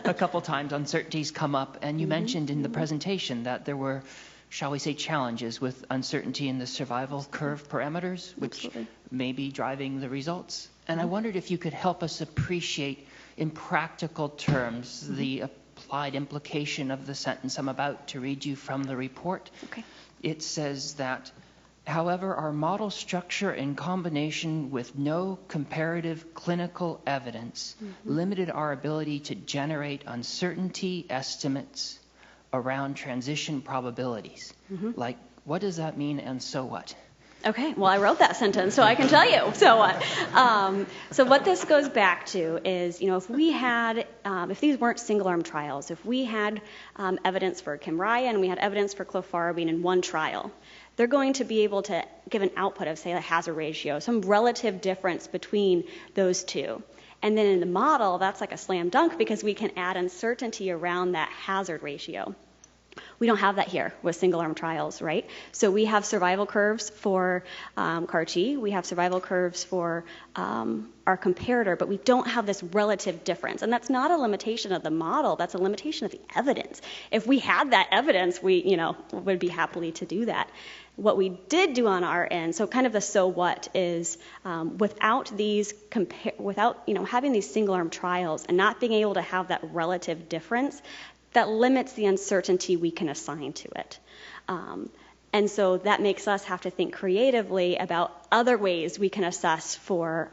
A couple times uncertainties come up, and you mentioned in the presentation that there were, shall we say, challenges with uncertainty in the survival curve parameters, which may be driving the results. And I wondered if you could help us appreciate, in practical terms, the applied implication of the sentence I'm about to read you from the report. Okay. It says that, however, our model structure in combination with no comparative clinical evidence limited our ability to generate uncertainty estimates around transition probabilities. Like, what does that mean, and so what? Okay, well, I wrote that sentence, so I can tell you. So what? So what this goes back to is, if we had, if these weren't single-arm trials, if we had evidence for Kim Raya and we had evidence for clofarabine in one trial, they're going to be able to give an output of, say, a hazard ratio, some relative difference between those two. And then in the model, that's like a slam dunk because we can add uncertainty around that hazard ratio. We don't have that here with single-arm trials, right? So we have survival curves for CAR-T. We have survival curves for our comparator, but we don't have this relative difference. And that's not a limitation of the model. That's a limitation of the evidence. If we had that evidence, we, would be happily to do that. What we did do on our end, so kind of the so what is without having these single-arm trials and not being able to have that relative difference, that limits the uncertainty we can assign to it. And so that makes us have to think creatively about other ways we can assess for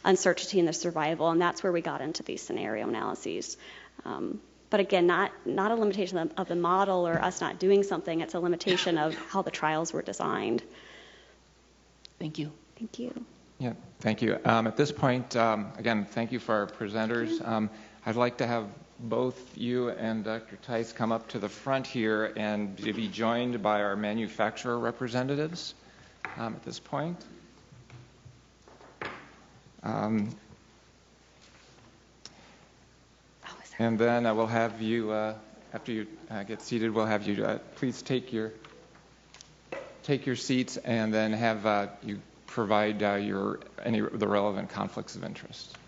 uncertainty in the survival, and that's where we got into these scenario analyses. But again, not a limitation of the model or us not doing something, it's a limitation of how the trials were designed. Thank you. Thank you. Yeah, thank you. At this point, again, thank you for our presenters. I'd like to have both you and Dr. Theis come up to the front here and to be joined by our manufacturer representatives at this point. And then we'll have you, after you get seated, we'll have you please take your seats and then have you provide any of the relevant conflicts of interest.